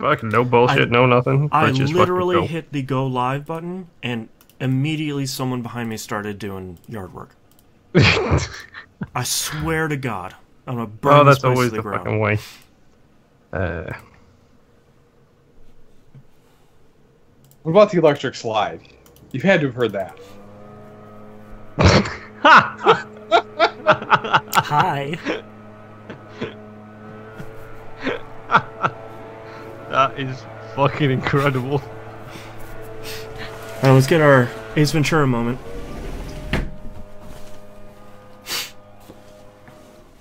Fucking no bullshit, no nothing. I Just literally fucking go. hit the go live button, and immediately someone behind me started doing yard work. I swear to God, I'm gonna burn this that's place always to the ground. fucking way. What about the electric slide? You had to have heard that. Hi. That is fucking incredible. Alright, let's get our Ace Ventura moment.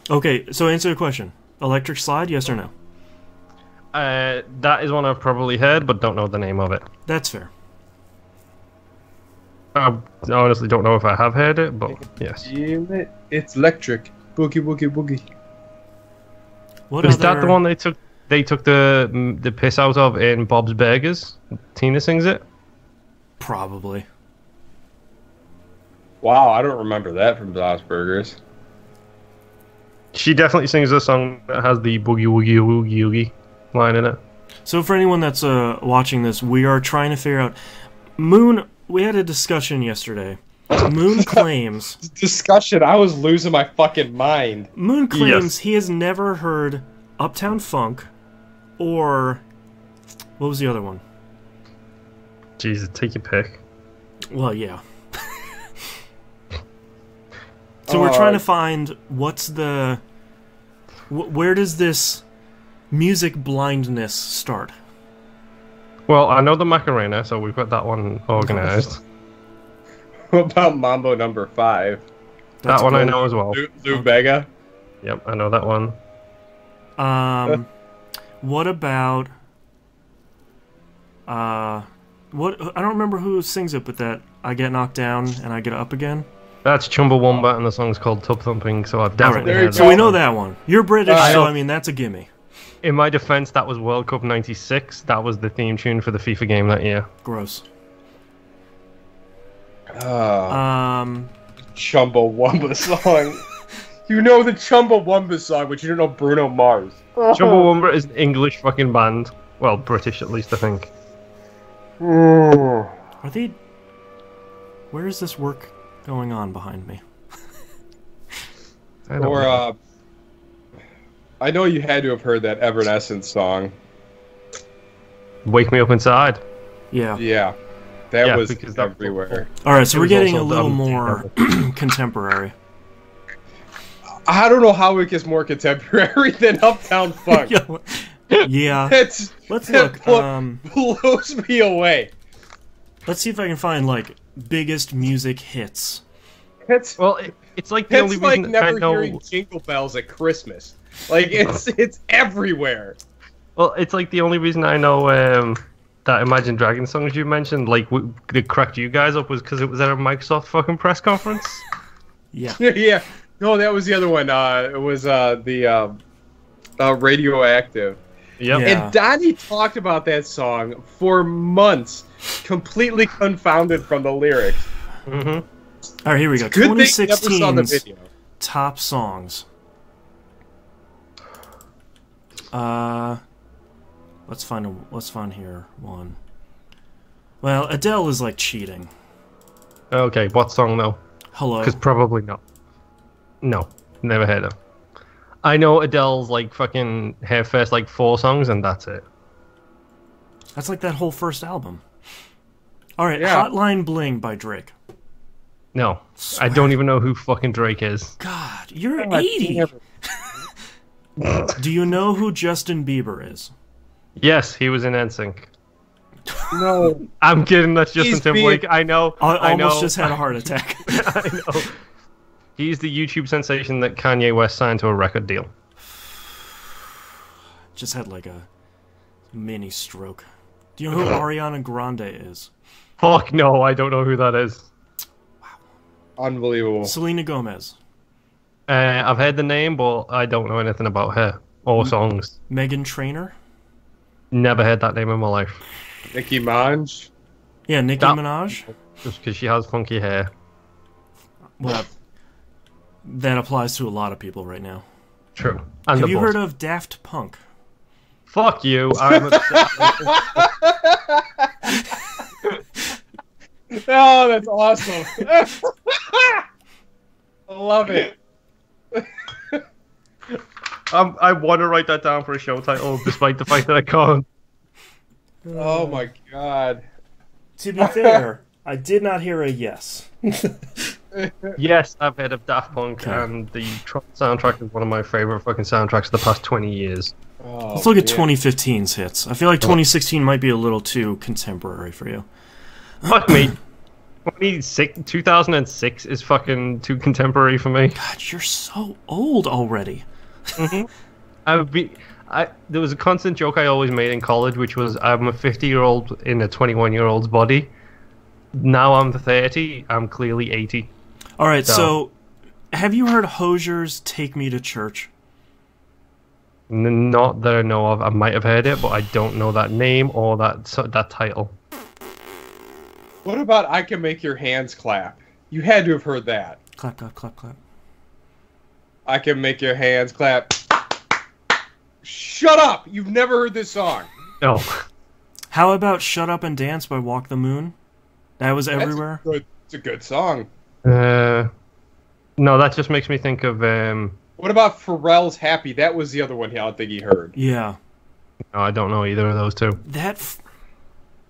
Okay, so answer the question. Electric slide, yes or no? That is one I've probably heard, but don't know the name of it. That's fair. I honestly don't know if I have heard it, but yes. Damn it. It's electric. Boogie, boogie, boogie. What Is other... that the one they took the piss out of in Bob's Burgers? Tina sings it? Probably. Wow, I don't remember that from Bob's Burgers. She definitely sings a song that has the boogie woogie woogie woogie line in it. So for anyone that's watching this, we are trying to figure out... Moon... We had a discussion yesterday. Moon claims... Discussion, I was losing my fucking mind. Moon claims he has never heard Uptown Funk or... What was the other one? Jesus, take your pick. Well, yeah. So we're trying to find what's the... Where does this music blindness start? Well, I know the Macarena, so we've got that one organised. What about Mambo number 5? That one I know as well. Lou Bega? Yep, I know that one. What about... What? I don't remember who sings it, but that I get knocked down and I get up again. That's Chumbawamba, and the song's called Tub Thumping, so I've definitely heard So that. we know that one. You're British, so I mean, that's a gimme. In my defense, that was World Cup '96. That was the theme tune for the FIFA game that year. Gross. Chumbawamba song. You know the Chumbawamba song, but you don't know Bruno Mars. Chumbawamba is an English fucking band. Well, British at least, I think. Are they... Where is this work going on behind me? I know you had to have heard that Evanescence song. Wake Me Up Inside. Yeah. Yeah. That was because everywhere. Alright, so we're getting a also little dumb. more contemporary. I don't know how it gets more contemporary than Uptown Funk. Yeah. Let's look. Blows me away. Let's see if I can find, like, biggest music hits. It's like the only reason never I know... hearing Jingle Bells at Christmas. Like, it's everywhere. Well, it's like the only reason I know that Imagine Dragons songs you mentioned, like, that cracked you guys up was because it was at a Microsoft fucking press conference. Yeah. Yeah. No, that was the other one. It was the Radioactive. Yep. Yeah. And Donnie talked about that song for months, completely confounded from the lyrics. Mm-hmm. Alright, here we go. Good thing you never saw the 2016's video. top songs. Let's find here one. Well, Adele is like cheating. Okay, what song though? Hello. Because probably not. No, never heard of. I know Adele's like fucking her first like 4 songs and that's it. That's like that whole first album. Alright, Yeah. Hotline Bling by Drake. No, I don't even know who fucking Drake is. God, you're 80! Do you know who Justin Bieber is? Yes, he was in NSYNC. No. I'm kidding, that's Justin He's Timberlake. being- I know. I I know. almost just had a heart attack. I know. He's the YouTube sensation that Kanye West signed to a record deal. Just had like a mini stroke. Do you know who Ariana Grande is? Fuck no, I don't know who that is. Unbelievable. Selena Gomez. I've heard the name, but I don't know anything about her or songs. Megan Trainor? Never heard that name in my life. Nicki Minaj. Yeah, Nicki Minaj. Just because she has funky hair. Well, that applies to a lot of people right now. True. And Have the you boss. heard of Daft Punk? Fuck you. I'm upset. Oh, that's awesome. I love it. I want to write that down for a show title, despite the fact that I can't. Oh my god. To be fair, I did not hear a yes. Yes, I've heard of Daft Punk, Okay. and the soundtrack is one of my favorite fucking soundtracks of the past 20 years. Oh, Let's look at man. 2015's hits. I feel like 2016 might be a little too contemporary for you. Fuck me. 2006 is fucking too contemporary for me. God, you're so old already. There was a constant joke I always made in college, which was I'm a 50-year-old in a 21-year-old's body. Now I'm 30. I'm clearly 80. All right, so have you heard Hosier's "Take Me to Church"? Not that I know of. I might have heard it, but I don't know that name or that title. What about I Can Make Your Hands Clap? You had to have heard that. Clap, clap, clap, clap. I Can Make Your Hands Clap. Shut up! You've never heard this song. No. How about "Shut Up and Dance" by Walk the Moon? That was everywhere. It's a good song. No, that just makes me think of. What about Pharrell's Happy? That was the other one I don't think he heard. Yeah. No, I don't know either of those two.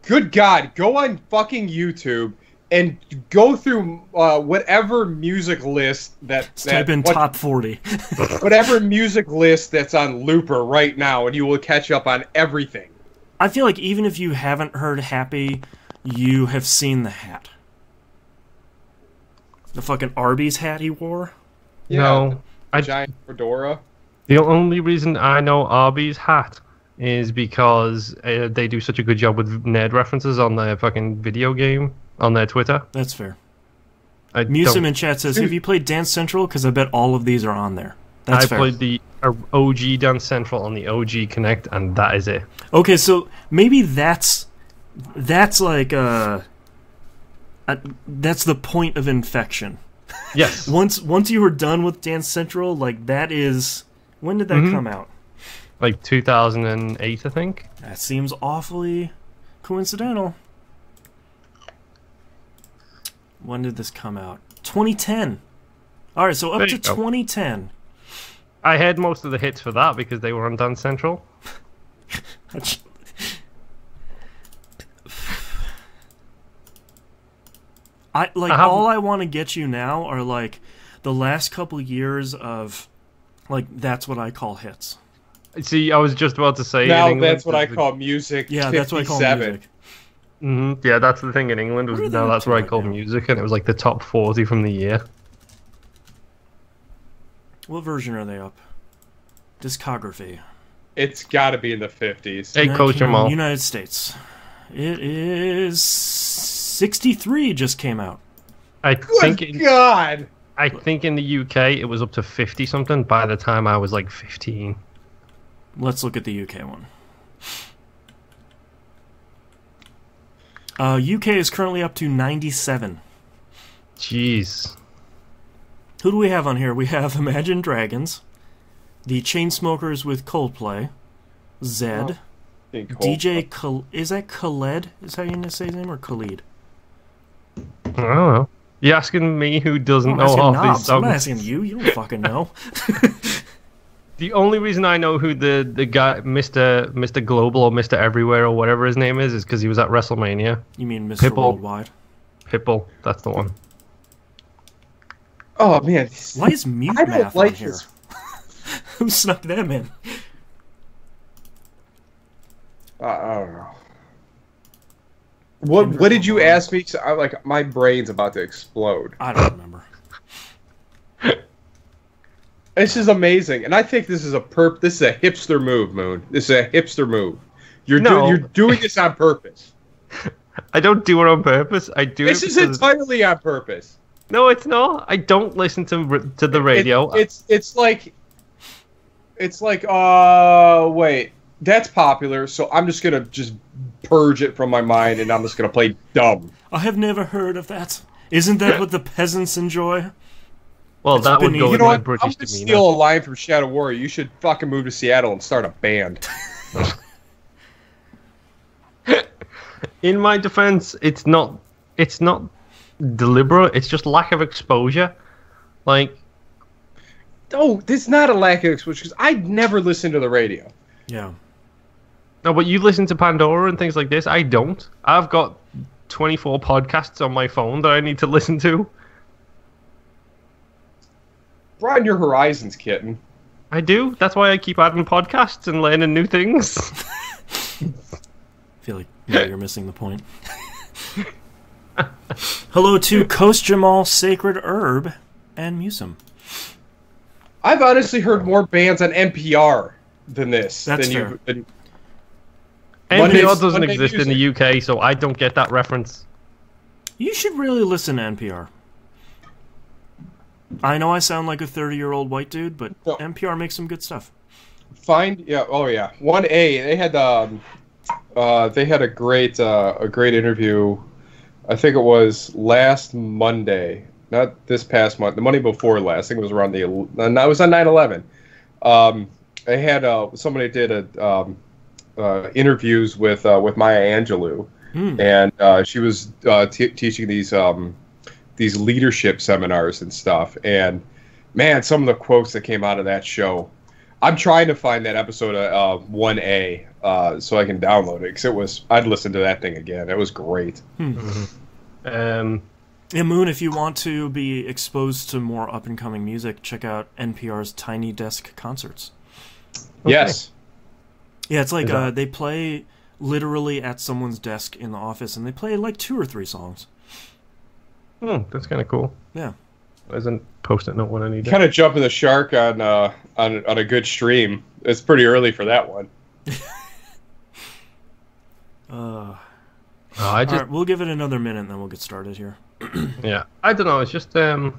Good God, go on fucking YouTube and go through whatever music list Type in top 40. whatever music list that's on Looper right now, and you will catch up on everything. I feel like even if you haven't heard "Happy," you have seen the hat. The fucking Arby's hat he wore. Yeah, No, giant fedora. the only reason I know Arby's hat is because they do such a good job with nerd references on their fucking video game on their Twitter. That's fair. I Musim don't- in chat says, have you played Dance Central? Because I bet all of these are on there. That's I fair. played the OG Dance Central on the OG Connect, and that is it. Okay, so maybe that's like that's the point of infection. Yes. Once you were done with Dance Central, like that is when did that come out? Like 2008, I think. That seems awfully coincidental. When did this come out? 2010. All right, so up There to you go. 2010. I had most of the hits for that because they were on Dance Central. All I want to get you now are like the last couple years of like that's what I call hits. See, I was just about to say. Now in England, that's what I call music. Yeah, 57. that's what I call music. Yeah, that's the thing in England. Was What are they now up that's to what I right call now? music, and it was like the top 40 from the year. What version are they up? Discography. It's got to be in the 50s. Hey, Coach Jamal. United States. It is 63 just came out. I think Good God! I think in the UK it was up to 50 something by the time I was like 15. Let's look at the UK one. UK is currently up to 97. Jeez. Who do we have on here? We have Imagine Dragons, the Chainsmokers with Coldplay, Zed, DJ is that Khaled? Is that how you say his name, or Khalid? I don't know. You asking me who doesn't I'm know asking half Knobs. these I'm songs? not asking you. You don't fucking know. The only reason I know who the guy, Mr. Global or Mr. Everywhere or whatever his name is because he was at WrestleMania. You mean Mr. Pitbull. Worldwide? Pitbull, that's the one. Oh man, Why is Mute I don't Math like on here? this. Who snuck them in? I don't know. What did you ask me? I'm like, my brain's about to explode. I don't remember. This is amazing, and I think this is a hipster move, Moon. This is a hipster move. You're doing this on purpose. I don't do it on purpose. I do This it is because... entirely on purpose. No, it's not. I don't listen to the radio. It's like wait, that's popular, so I'm just gonna purge it from my mind, and I'm just gonna play dumb. I have never heard of that. Isn't that what the peasants enjoy? Well, It's that would beneath- go You with know my what? I'm British gonna demeanor. steal a line from Shadow Warrior. You should fucking move to Seattle and start a band. In my defense, it's not deliberate. It's just lack of exposure. Like, oh, there's not a lack of exposure because I'd never listen to the radio. Yeah. No, but you listen to Pandora and things like this. I don't. I've got 24 podcasts on my phone that I need to listen to. Broaden your horizons, kitten. I do. That's why I keep adding podcasts and learning new things. I feel like you're missing the point. Hello to Coast Jamal, Sacred Herb, and Musum. I've honestly heard more bands on NPR than this. That's fair. NPR doesn't exist in the UK, so I don't get that reference. You should really listen to NPR. I know I sound like a 30-year-old white dude, but NPR makes some good stuff. 1A. They had a great interview. I think it was last Monday, not this past month. The Monday before last. I think it was around it was on 9/11. They had somebody did interviews with Maya Angelou, and she was teaching these leadership seminars and stuff. And man, some of the quotes that came out of that show. I'm trying to find that episode of 1A so I can download it because I'd listen to that thing again. It was great. Yeah, Moon, if you want to be exposed to more up-and-coming music, check out NPR's Tiny Desk Concerts. Okay. Yes. Yeah, it's like they play literally at someone's desk in the office, and they play like 2 or 3 songs. That's kind of cool. Yeah. There's a post-it note when I need it. Kind of jumping the shark on a good stream. It's pretty early for that one. All right, we'll give it another minute, and then we'll get started here. Yeah, I don't know. It's just I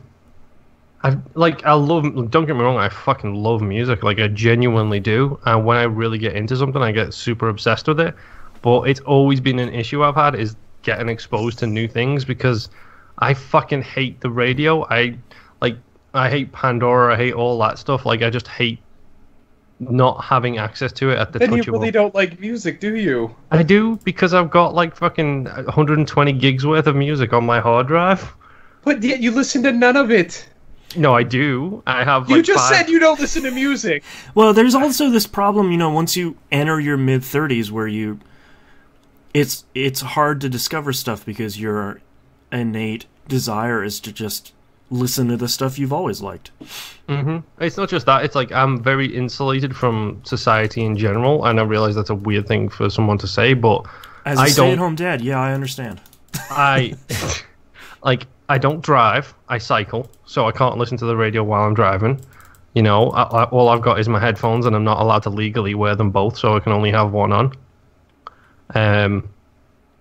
love. Don't get me wrong. I fucking love music. Like I genuinely do. And when I really get into something, I get super obsessed with it. But it's always been an issue I've had is getting exposed to new things because I fucking hate the radio. I hate Pandora. I hate all that stuff. Like I just hate not having access to it at the touch of. Then you really don't like music, do you? I do because I've got like fucking 120 gigs worth of music on my hard drive. But yet you listen to none of it. No, I do. I have. You just said you don't listen to music. Well, there's also this problem, once you enter your mid-30s, where it's hard to discover stuff because your innate desire is to just listen to the stuff you've always liked. Mm-hmm. It's not just that. It's like I'm very insulated from society in general, and I realize that's a weird thing for someone to say, but as a stay-at-home dad, yeah, I understand. I don't drive. I cycle, so I can't listen to the radio while I'm driving. All I've got is my headphones, and I'm not allowed to legally wear them both, so I can only have one on.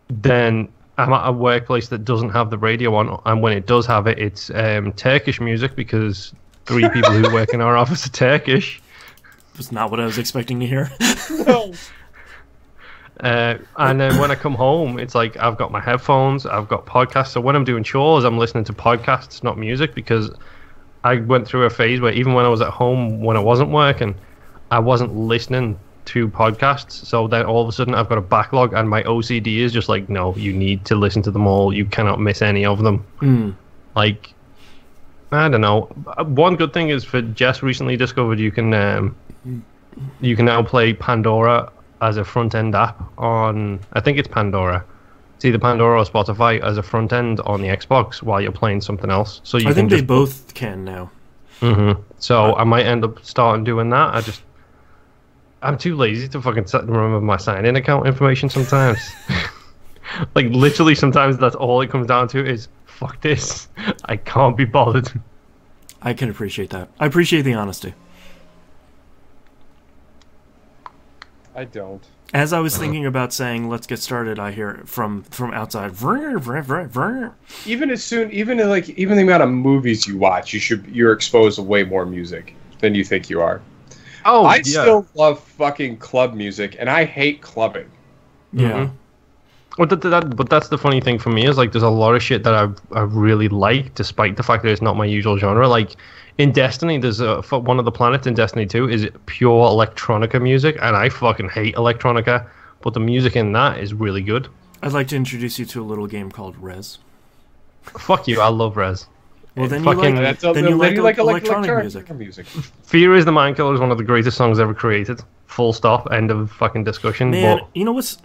Then I'm at a workplace that doesn't have the radio on, and when it does have it, it's Turkish music because 3 people who work in our office are Turkish. That's not what I was expecting to hear. No. And then when I come home, it's like I've got my headphones, I've got podcasts. So when I'm doing chores, I'm listening to podcasts, not music, because I went through a phase where even when I was at home, when I wasn't working, I wasn't listening to podcasts. So then all of a sudden I've got a backlog, and my OCD is just like, no, you need to listen to them all. You cannot miss any of them. Like, I don't know. One good thing is for Jess recently discovered you can now play Pandora as a front-end app on, I think it's Pandora. It's either Pandora or Spotify as a front-end on the Xbox while you're playing something else. So you I think they both can now. So I might end up starting doing that. I'm too lazy to fucking remember my sign-in account information sometimes. Like, literally sometimes that's all it comes down to is, fuck this. I can't be bothered. I can appreciate that. I appreciate the honesty. I don't. As I was thinking about saying, let's get started, I hear from outside. Even the amount of movies you watch, you're exposed to way more music than you think you are. Oh, I still love fucking club music, and I hate clubbing. Yeah. Well, but that's the funny thing for me is like there's a lot of shit that I really like, despite the fact that it's not my usual genre. Like in Destiny, there's one of the planets in Destiny 2 is pure electronica music, and I fucking hate electronica, but the music in that is really good. I'd like to introduce you to a little game called Rez. Fuck you, I love Rez. Well, then you like electronic music. Fear is the Man Killer is one of the greatest songs ever created. Full stop. End of fucking discussion. Man, but you know what's...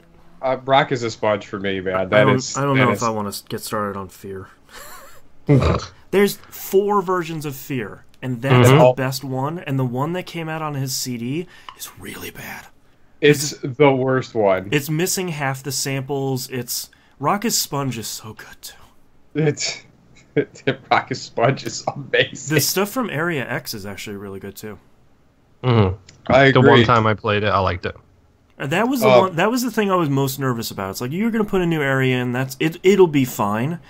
Rock is a sponge for me, man. I don't know if I want to get started on Fear. There's 4 versions of Fear, and that's the best one, and the one that came out on his CD is really bad. It's the worst one. It's missing half the samples. Rock is Sponge is so good, too. Rock is Sponge is amazing. The stuff from Area X is actually really good, too. Mm-hmm. I agree. The one time I played it, I liked it. That was the one. That was the thing I was most nervous about. It's like you're going to put a new area in. That's it. It'll be fine.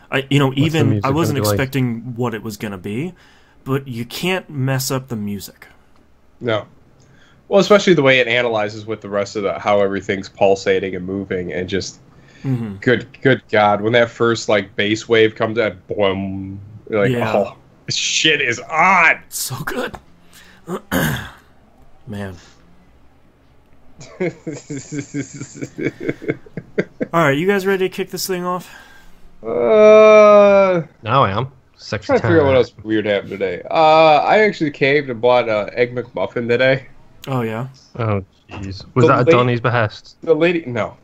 I wasn't expecting what it was going to be, but you can't mess up the music. No. Well, especially the way it analyzes with the rest of how everything's pulsating and moving, and just good God, when that first like bass wave comes out, boom, like oh, this shit is on. It's so good, man. Alright, you guys ready to kick this thing off? Now I am. Trying to figure out what else weird happened today. I actually caved and bought an Egg McMuffin today. Oh, yeah? Oh, jeez. Was that at Donnie's behest? The lady... No.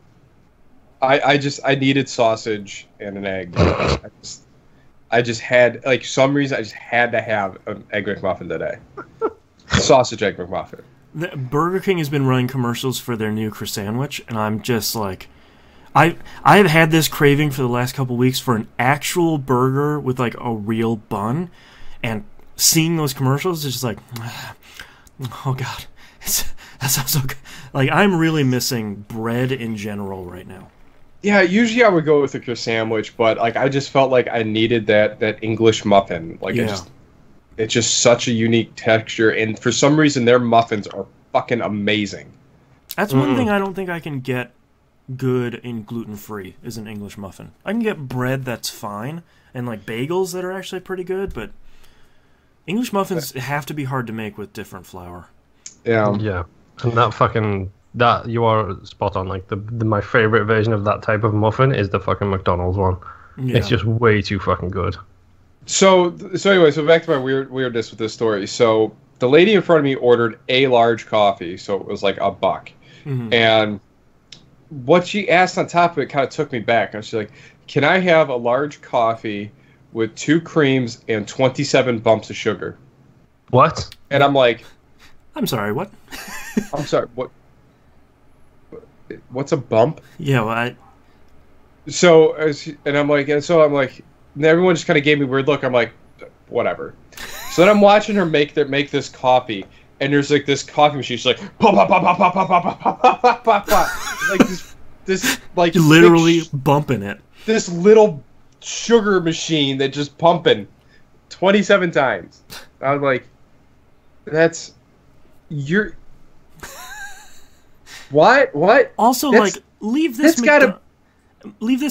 I needed sausage and an egg. I just had... Like, some reason, I just had to have an Egg McMuffin today. Sausage Egg McMuffin. Burger King has been running commercials for their new croissant, and I'm just like, I have had this craving for the last couple weeks for an actual burger with like a real bun, and seeing those commercials is just like, oh god, that sounds so good. Like I'm really missing bread in general right now. Yeah, usually I would go with a croissant, but like I just felt like I needed that English muffin. Like it's just such a unique texture, and for some reason their muffins are fucking amazing. That's one thing I don't think I can get good and gluten-free is an English muffin. I can get bread that's fine, and like bagels that are actually pretty good, but English muffins have to be hard to make with different flour. Yeah. Yeah. And that you are spot on. Like my favorite version of that type of muffin is the fucking McDonald's one. Yeah. It's just way too fucking good. So back to my weirdness with this story. So the lady in front of me ordered a large coffee, so it was like $1. Mm-hmm. And what she asked on top of it kind of took me back. And she's like, "Can I have a large coffee with 2 creams and 27 bumps of sugar?" What? And I'm like, "I'm sorry, what?" I'm sorry, what? What's a bump? Yeah, well, I'm like, and everyone just kind of gave me a weird look. I'm like, whatever. So then I'm watching her make this coffee, and there's like this coffee machine. She's like, pop, pop, pop, pop, pop, pop, pop, pop, pop, pop, pop. Like this like literally bumping it. This little sugar machine that just pumping 27 times. I was like, what? Also, leave this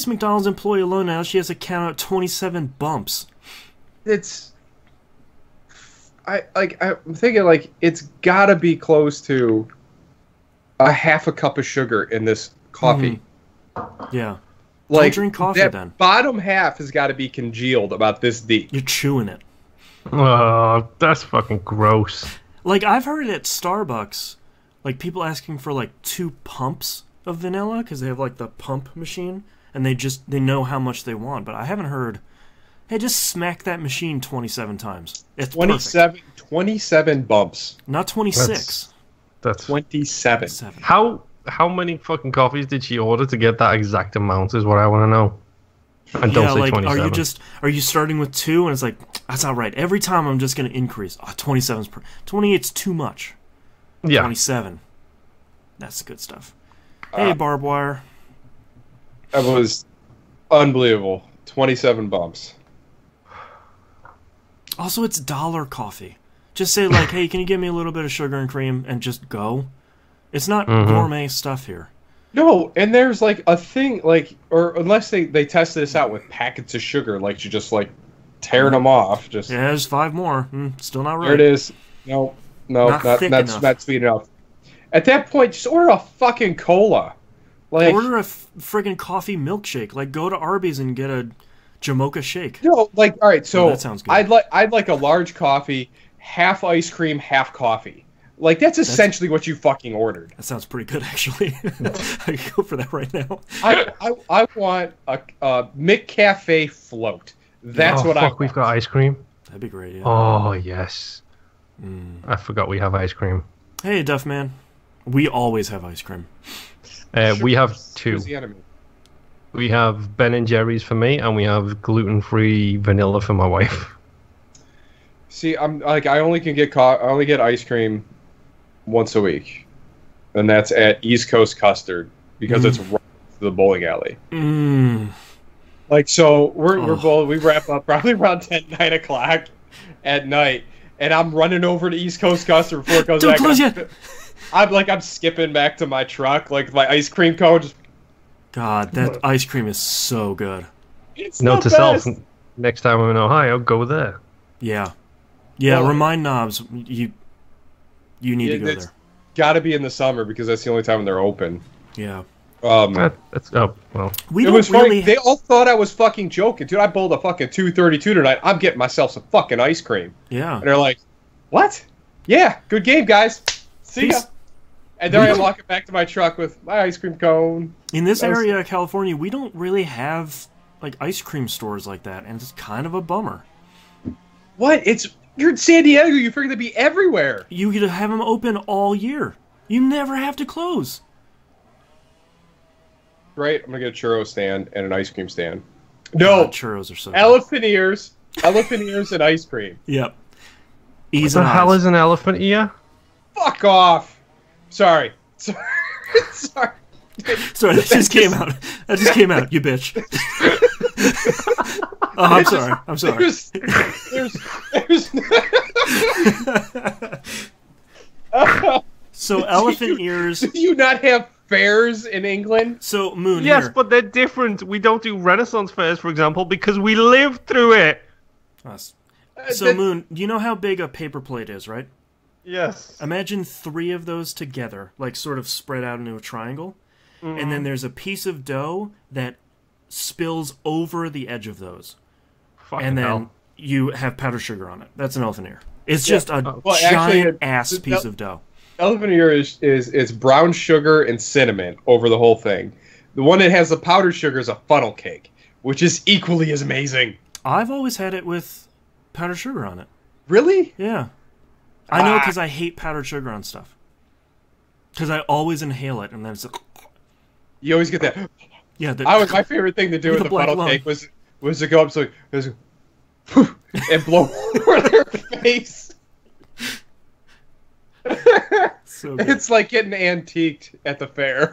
McDonald's employee alone now. She has to count out 27 bumps. I'm thinking like it's gotta be close to a half a cup of sugar in this coffee. Mm-hmm. Yeah. Like, don't drink coffee that then. Bottom half has got to be congealed about this deep. You're chewing it. Oh, that's fucking gross. Like I've heard at Starbucks, like people asking for like 2 pumps of vanilla because they have like the pump machine and they know how much they want. But I haven't heard, hey, just smack that machine 27 times. It's 27 bumps. Not 26. That's 27. How many fucking coffees did she order to get that exact amount is what I want to know. And don't say 27. Are you starting with 2 and it's like, that's not right. Every time I'm just going to increase. 27's 28's too much. Yeah. 27. That's good stuff. Hey, barbed wire. That was unbelievable. 27 bumps. Also, it's dollar coffee. Just say like, hey, can you give me a little bit of sugar and cream and just go? It's not gourmet stuff here. No, and there's like a thing like, or unless they tested this out with packets of sugar, like you just like tearing them off. Just yeah, there's 5 more. Still not right. There it is. No, not sweet enough. At that point, just order a fucking cola. Like order a friggin' coffee milkshake. Like go to Arby's and get a Jamocha shake. No, like all right. So that sounds good. I'd like a large coffee, half ice cream, half coffee. Like, that's essentially what you fucking ordered. That sounds pretty good, actually. I could go for that right now. I want a McCafe float. That's what I want. We've got ice cream. That'd be great, yeah. Oh, yes. I forgot we have ice cream. Hey, Duffman. We always have ice cream. We have 2. We have Ben & Jerry's for me, and we have gluten-free vanilla for my wife. See, I'm like, I only get ice cream once a week, and that's at East Coast Custard because it's right to the bowling alley. Like, so we wrap up probably around 9 o'clock at night, and I'm running over to East Coast Custard before it goes back. Close yet. I'm skipping back to my truck, like my ice cream cone. Just... God, that ice cream is so good. It's Note to self: next time I'm in Ohio, go there. Yeah. Well, remind Knobs you need to go there. Got to be in the summer because that's the only time they're open. Yeah. Well. It was funny. They all thought I was fucking joking, dude. I bowled a fucking 232 tonight. I'm getting myself some fucking ice cream. Yeah. And they're like, "What? Yeah, good game, guys. See ya." And then I'm walking back to my truck with my ice cream cone. In this area of California, we don't really have like ice cream stores like that, and it's kind of a bummer. What? You're in San Diego. You figure they'd be everywhere. You could have them open all year. You never have to close. Right? I'm gonna get a churro stand and an ice cream stand. No, churros are so elephant ears, and ice cream. Yep. What the hell is an elephant ear? Fuck off. Sorry. Sorry, that just came out. That just came out, you bitch. Oh, I'm sorry. So elephant ears. Do you not have fairs in England? So Moon. Yes, here. but they're different. We don't do Renaissance fairs, for example, because we lived through it. So Moon, you know how big a paper plate is, right? Yes. Imagine 3 of those together, like sort of spread out into a triangle, and then there's a piece of dough that spills over the edge of those. Fucking and then hell. You have powdered sugar on it. That's an elephant ear. It's just a giant ass piece of dough. Elephant ear is brown sugar and cinnamon over the whole thing. The one that has the powdered sugar is a funnel cake, which is equally as amazing. I've always had it with powdered sugar on it. Really? Yeah. I know because I hate powdered sugar on stuff. Because I always inhale it, and then it's like... You always get that... Yeah. My favorite thing to do with the funnel cake was to go up and blow over their face. So good. It's like getting antiqued at the fair.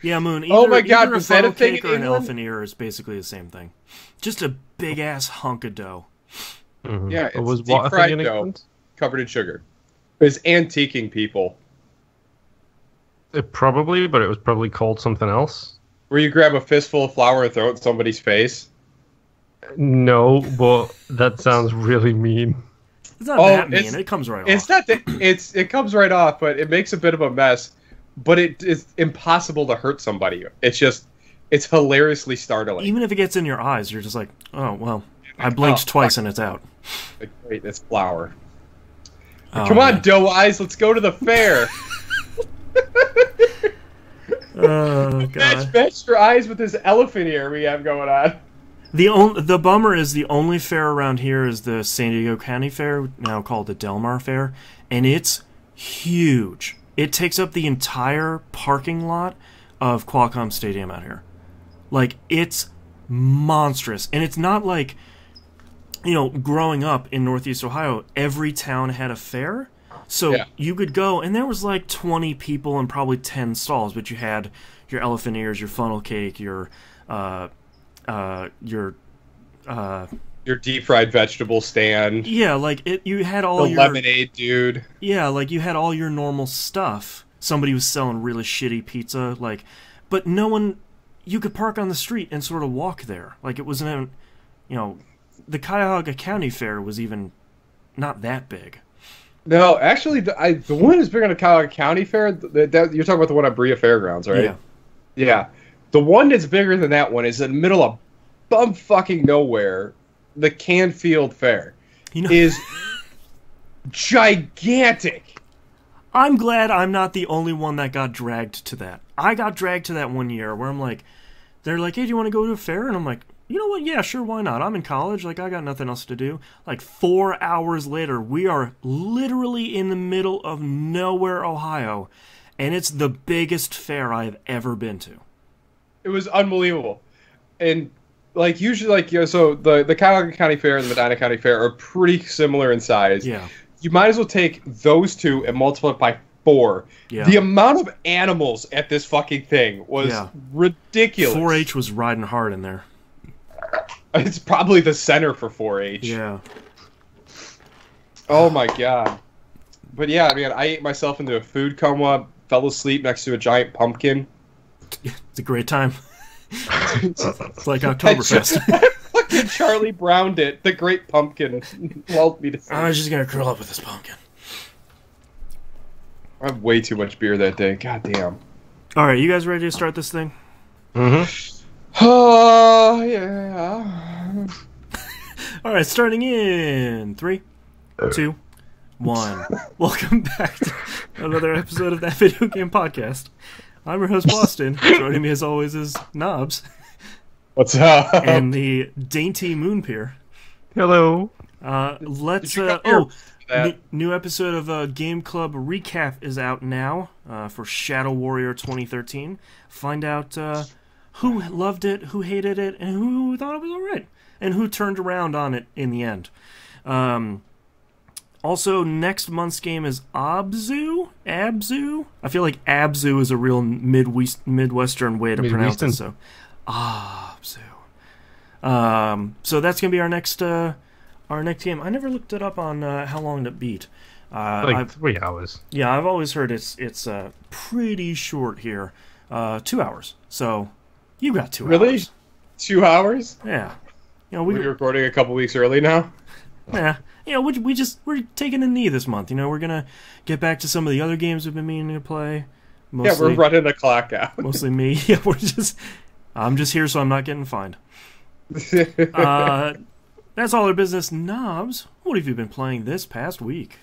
Yeah, Moon. Oh my God, either was that a thing cake in or an England? elephant ear is basically the same thing. Just a big ass hunk of dough. Mm-hmm. Yeah, was it's what deep-fried dough covered in sugar. It's antiquing people. It probably, but it was probably called something else. Where you grab a fistful of flour and throw it in somebody's face. No, but that sounds really mean. It's not that mean. It comes right off. It's not that it comes right off, but it makes a bit of a mess. But it's impossible to hurt somebody. It's hilariously startling. Even if it gets in your eyes, you're just like, oh well, I blinked twice and it's out. Great, it's flour. Oh, Come on, dough eyes, let's go to the fair. Oh God! Match your eyes with this elephant ear we have going on. The bummer is the only fair around here is the San Diego County Fair, now called the Del Mar Fair, and it's huge. It takes up the entire parking lot of Qualcomm Stadium out here. Like, it's monstrous. And it's not like, you know, growing up in Northeast Ohio, every town had a fair. So you could go, and there was like 20 people and probably 10 stalls, but you had your elephant ears, your funnel cake, your Your deep fried vegetable stand. Yeah, like you had all your lemonade dude. Yeah, like you had all your normal stuff. Somebody was selling really shitty pizza, like, but no one. You could park on the street and sort of walk there. Like it wasn't, the Cuyahoga County Fair was even not that big. No, actually, the one that's bigger than the Cuyahoga County Fair. You're talking about the one at Berea Fairgrounds, right? Yeah. Yeah. The one that's bigger than that one is in the middle of bumfucking nowhere. The Canfield Fair is gigantic. I'm glad I'm not the only one that got dragged to that. I got dragged to that one year where I'm like, they're like, hey, do you want to go to a fair? And I'm like, you know what? Yeah, sure, why not? I'm in college. Like, I got nothing else to do. Like, 4 hours later, we are literally in the middle of nowhere, Ohio, and it's the biggest fair I've ever been to. It was unbelievable. And like usually, like so the Cuyahoga County Fair and the Medina County Fair are pretty similar in size. Yeah. You might as well take those two and multiply it by 4. Yeah. The amount of animals at this fucking thing was ridiculous. 4-H was riding hard in there. It's probably the center for 4-H. Yeah. Oh my god. But yeah, I mean, I ate myself into a food coma, fell asleep next to a giant pumpkin. It's a great time. It's like Oktoberfest. Fucking Charlie Browned it. The great pumpkin lulled me to sleep. I was just gonna curl up with this pumpkin. I have way too much beer that day. God damn. Alright, you guys ready to start this thing? Oh, yeah. Alright, starting in 3, 2, 1. Welcome back to another episode of That Video Game Podcast. I'm your host, Boston. Joining me as always is Knobs. What's up? And the dainty Moonpier. Hello. Let's new episode of Game Club Recap is out now for Shadow Warrior 2013. Find out who loved it, who hated it, and who thought it was alright, and who turned around on it in the end. Also, next month's game is Abzu? I feel like Abzu is a real Midwestern way to pronounce it. So, Abzu. So that's gonna be our next game. I never looked it up on how long it beat. Like 3 hours. Yeah, I've always heard it's pretty short here. 2 hours. So you got 2 hours. Really? 2 hours? Yeah. We're recording a couple weeks early now. Yeah. We're taking a knee this month. We're gonna get back to some of the other games we've been meaning to play. Mostly, we're running the clock out. Mostly me. Yeah, I'm just here so I'm not getting fined. That's all our business. Knobs, what have you been playing this past week?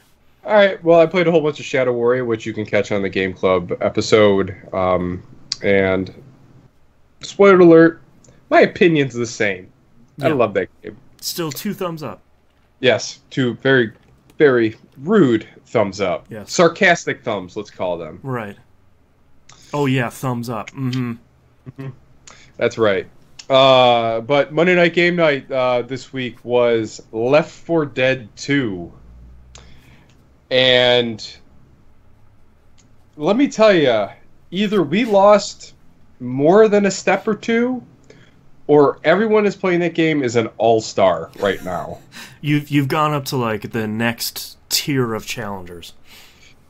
All right. Well, I played a whole bunch of Shadow Warrior, which you can catch on the Game Club episode. And spoiler alert, my opinion's the same. Yeah. I love that game. Still 2 thumbs up. Yes, 2 very, very rude thumbs up. Yes. Sarcastic thumbs, let's call them. Right. Oh yeah, thumbs up. That's right. But Monday Night Game Night this week was Left 4 Dead 2. And let me tell you, either we lost more than a step or two, or everyone is playing that game is an all-star right now. You've gone up to like the next tier of challengers.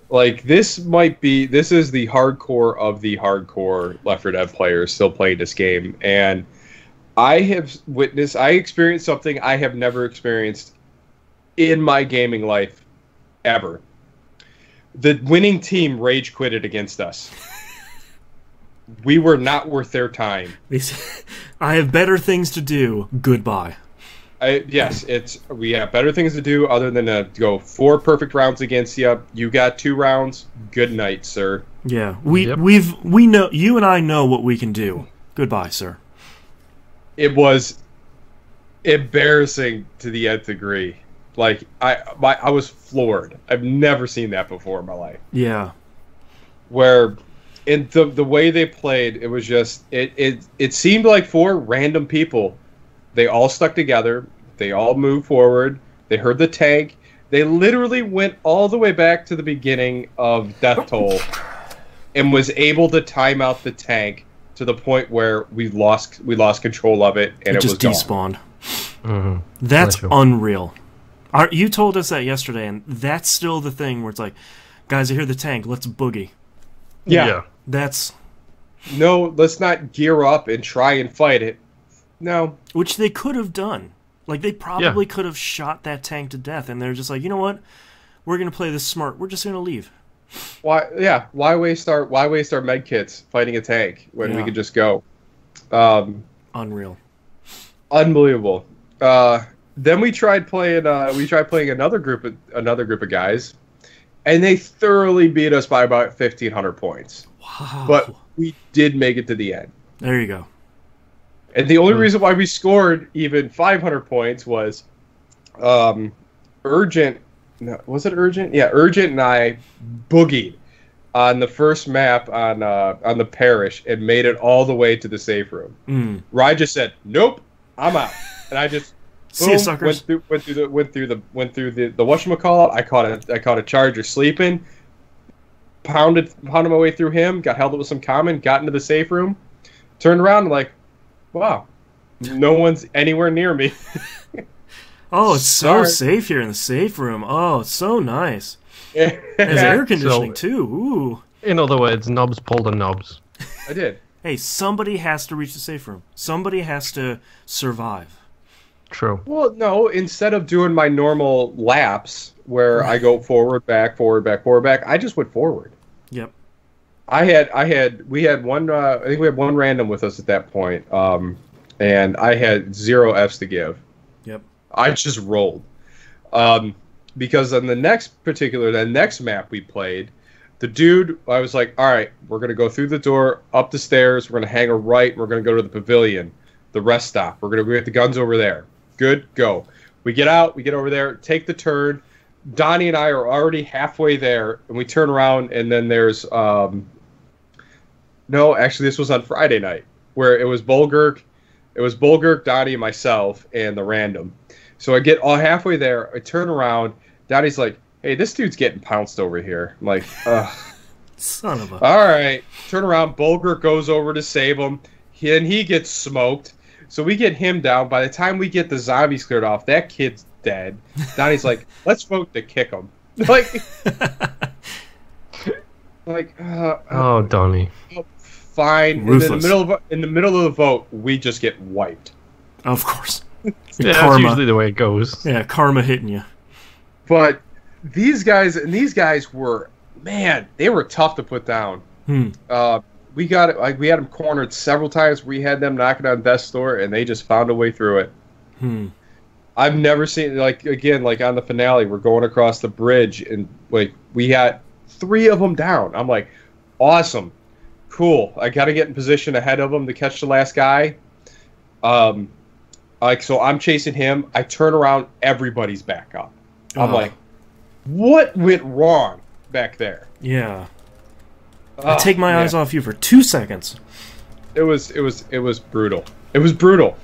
Like this is the hardcore of the hardcore Left 4 Dead players still playing this game, and I experienced something I have never experienced in my gaming life ever. The winning team rage quitted against us. We were not worth their time. I have better things to do. Goodbye. Yes, we have better things to do other than to go 4 perfect rounds against you. You got 2 rounds. Good night, sir. Yeah, we know, you and I know what we can do. Goodbye, sir. It was embarrassing to the nth degree. Like I was floored. I've never seen that before in my life. Yeah. Where in the way they played, it was just it seemed like 4 random people. They all stuck together. They all moved forward. They heard the tank. They literally went all the way back to the beginning of Death Toll and was able to time out the tank to the point where we lost control of it and it was despawned. That's unreal. You told us that yesterday, and that's still the thing where it's like, guys, I hear the tank, let's boogie. Yeah. That's... No, let's not gear up and try and fight it. No. Which they could have done. Like, they probably could have shot that tank to death, and they're just like, you know what? We're going to play this smart. We're just going to leave. Why waste our med kits fighting a tank when we could just go? Unreal. Unbelievable. Then we tried playing another group of guys, and they thoroughly beat us by about 1,500 points. Wow. But we did make it to the end. There you go. And the only reason why we scored even 500 points was Urgent. No, was it Urgent? Yeah, Urgent and I boogied on the first map on the parish and made it all the way to the safe room. Rye just said, "Nope, I'm out," and I just see you, suckers. went through the whatchamacallit. I caught a charger sleeping. Pounded my way through him. Got held up with some common. Got into the safe room. Turned around and like, wow, no one's anywhere near me. Oh, it's so safe here in the safe room. Oh, it's so nice. There's air conditioning too. Ooh. In other words, knobs pulled the knobs. I did. Hey, somebody has to reach the safe room. Somebody has to survive. True. Well, no, instead of doing my normal laps where I go forward, back, forward, back, forward, back, I just went forward. Yep. We had one, I think we had one random with us at that point, and I had 0 Fs to give. Yep. I just rolled. Because on the next map we played, the dude, I was like, all right, we're going to go through the door, up the stairs, we're going to hang a right, we're going to go to the pavilion, the rest stop. We're going to get the guns over there. Good, go. We get out, we get over there, take the turn. Donnie and I are already halfway there, and we turn around, and then there's... No, actually, this was on Friday night, where it was Bulgurk, Donnie, myself, and the random. So I get all halfway there, I turn around, Donnie's like, hey, this dude's getting pounced over here. I'm like, ugh. Son of a... All right, turn around, Bulgurk goes over to save him, and he gets smoked. So we get him down. By the time we get the zombies cleared off, that kid's dead. Donnie's like, let's vote to kick him. Oh, Donnie. Fine. Ruthless. In the middle of the vote, we just get wiped. Of course. Yeah, that's usually the way it goes. Yeah, karma hitting you. But these guys were, man, they were tough to put down. We got it. Like, we had them cornered several times. We had them knocking on death's door, and they just found a way through it. I've never seen, like, again, like on the finale, we're going across the bridge, and like we had 3 of them down. I'm like, awesome, cool. I got to get in position ahead of them to catch the last guy. So I'm chasing him. I turn around, everybody's back up. I'm like, what went wrong back there? Yeah. I take my eyes off you for 2 seconds. It was brutal. It was brutal.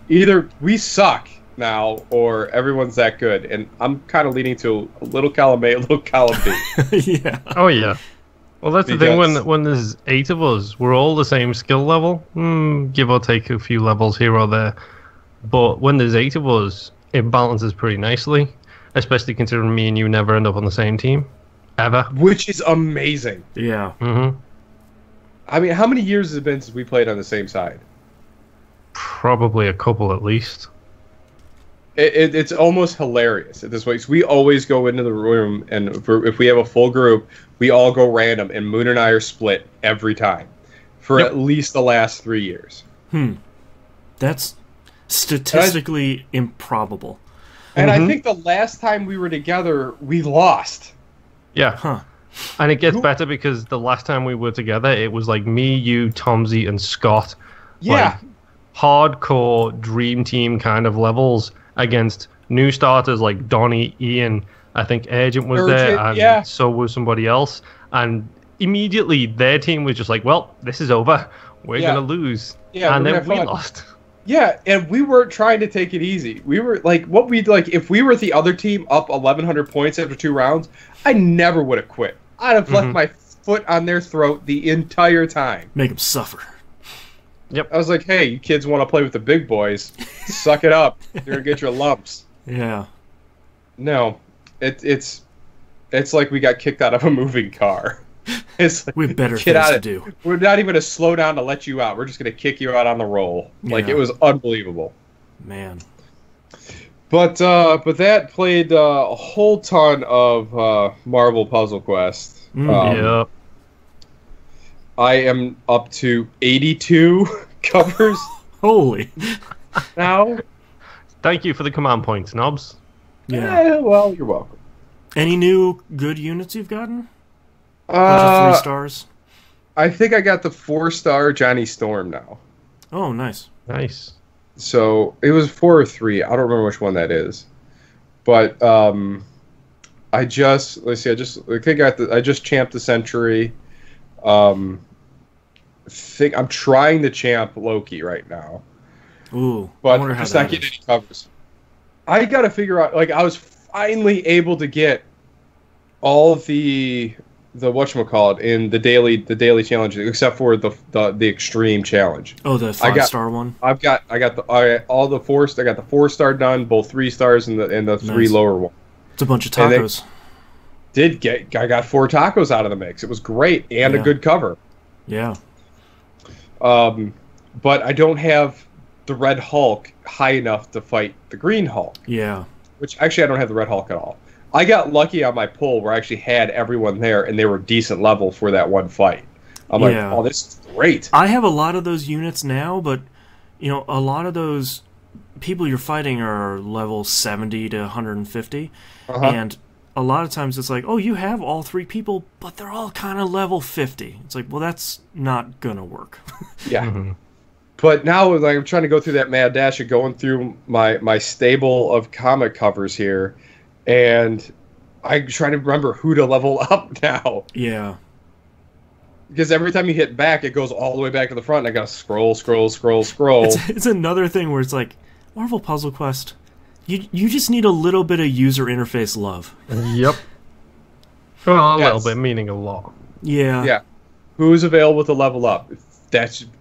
Either we suck now, or everyone's that good. And I'm kind of leaning to a little column A, a little column B. Yeah. Oh yeah. Well, that's the thing. When there's 8 of us, we're all the same skill level, give or take a few levels here or there. But when there's 8 of us, it balances pretty nicely, especially considering me and you never end up on the same team. Ever. Which is amazing. Yeah. I mean, how many years has it been since we played on the same side? Probably a couple at least. It's almost hilarious at this way. So we always go into the room, and if we have a full group, we all go random, and Moon and I are split every time for at least the last 3 years. That's statistically improbable. And I think the last time we were together, we lost. Yeah. Huh. And it gets better because the last time we were together, it was like me, you, Tomsy, and Scott. Yeah. Like, hardcore dream team kind of levels against new starters like Donnie, Ian. I think Agent was there, and so was somebody else. And immediately their team was just like, well, this is over. We're going to lose. Yeah, and then we lost. Yeah, and we weren't trying to take it easy. We were like, if we were the other team up 1,100 points after 2 rounds, I never would have quit. I'd have left my foot on their throat the entire time. Make them suffer. Yep. I was like, hey, you kids want to play with the big boys? Suck it up. You're gonna get your lumps. Yeah. No, it's like we got kicked out of a moving car. It's like, we have better things to do. We're not even gonna slow down to let you out. We're just gonna kick you out on the roll. Like, Yeah. it was unbelievable. Man. But that played a whole ton of Marvel Puzzle Quest. Yeah. I am up to 82 covers Holy. now. Thank you for the command points, Knobs. Yeah. Well, you're welcome. Any new good units you've gotten? Bunch of 3 stars. I think I got the 4-star Johnny Storm now. Oh, nice. Nice. So it was 4 or 3. I don't remember which one that is. But I just champed the Century. I'm trying to champ Loki right now. Ooh, But I wonder how just that not getting is. any covers. I got to figure out. Like, I was finally able to get all of the whatchamacallit in the daily challenge, except for the extreme challenge. Oh, the 5-star one. I got the 4-star done, both 3 stars and the 3 Nice. lower one. It's a bunch of tacos. I got 4 tacos out of the mix. It was great and a good cover. Yeah. But I don't have the Red Hulk high enough to fight the Green Hulk. Yeah. Which, actually, I don't have the Red Hulk at all. I got lucky on my pull where I actually had everyone there, and they were decent level for that one fight. I'm like, oh, this is great. I have a lot of those units now, but, a lot of those people you're fighting are level 70 to 150, and a lot of times it's like, oh, you have all 3 people, but they're all kind of level 50. It's like, well, that's not gonna work. Yeah. Mm-hmm. But now, like, I'm trying to go through that mad dash of going through my stable of comic covers here, and I'm trying to remember who to level up now. Yeah. Because every time you hit back, it goes all the way back to the front, and I gotta scroll. It's another thing where it's like, Marvel Puzzle Quest, you just need a little bit of user interface love. Yep. Well, a little bit, meaning a lot. Yeah. Yeah. Who's available to level up?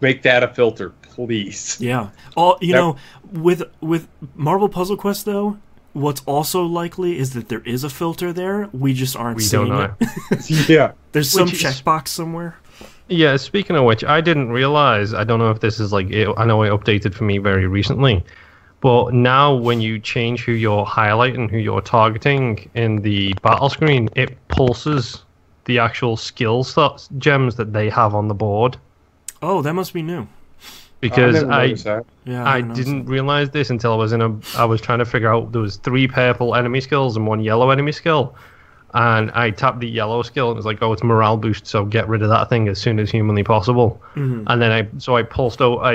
Make that a filter, please. Yeah. With Marvel Puzzle Quest, though, what's also likely is that there is a filter there. We just aren't seeing it. Yeah. There's some checkbox somewhere. Yeah, speaking of which, I didn't realize, I don't know if this is I know it updated for me very recently, but now when you change who you're highlighting, who you're targeting in the battle screen, it pulses the actual skill gems that they have on the board. Oh, that must be new. Because I didn't realize this until I was trying to figure out there was 3 purple enemy skills and 1 yellow enemy skill, and I tapped the yellow skill and it was like, oh, it's morale boost, so get rid of that thing as soon as humanly possible. Mm-hmm. And then I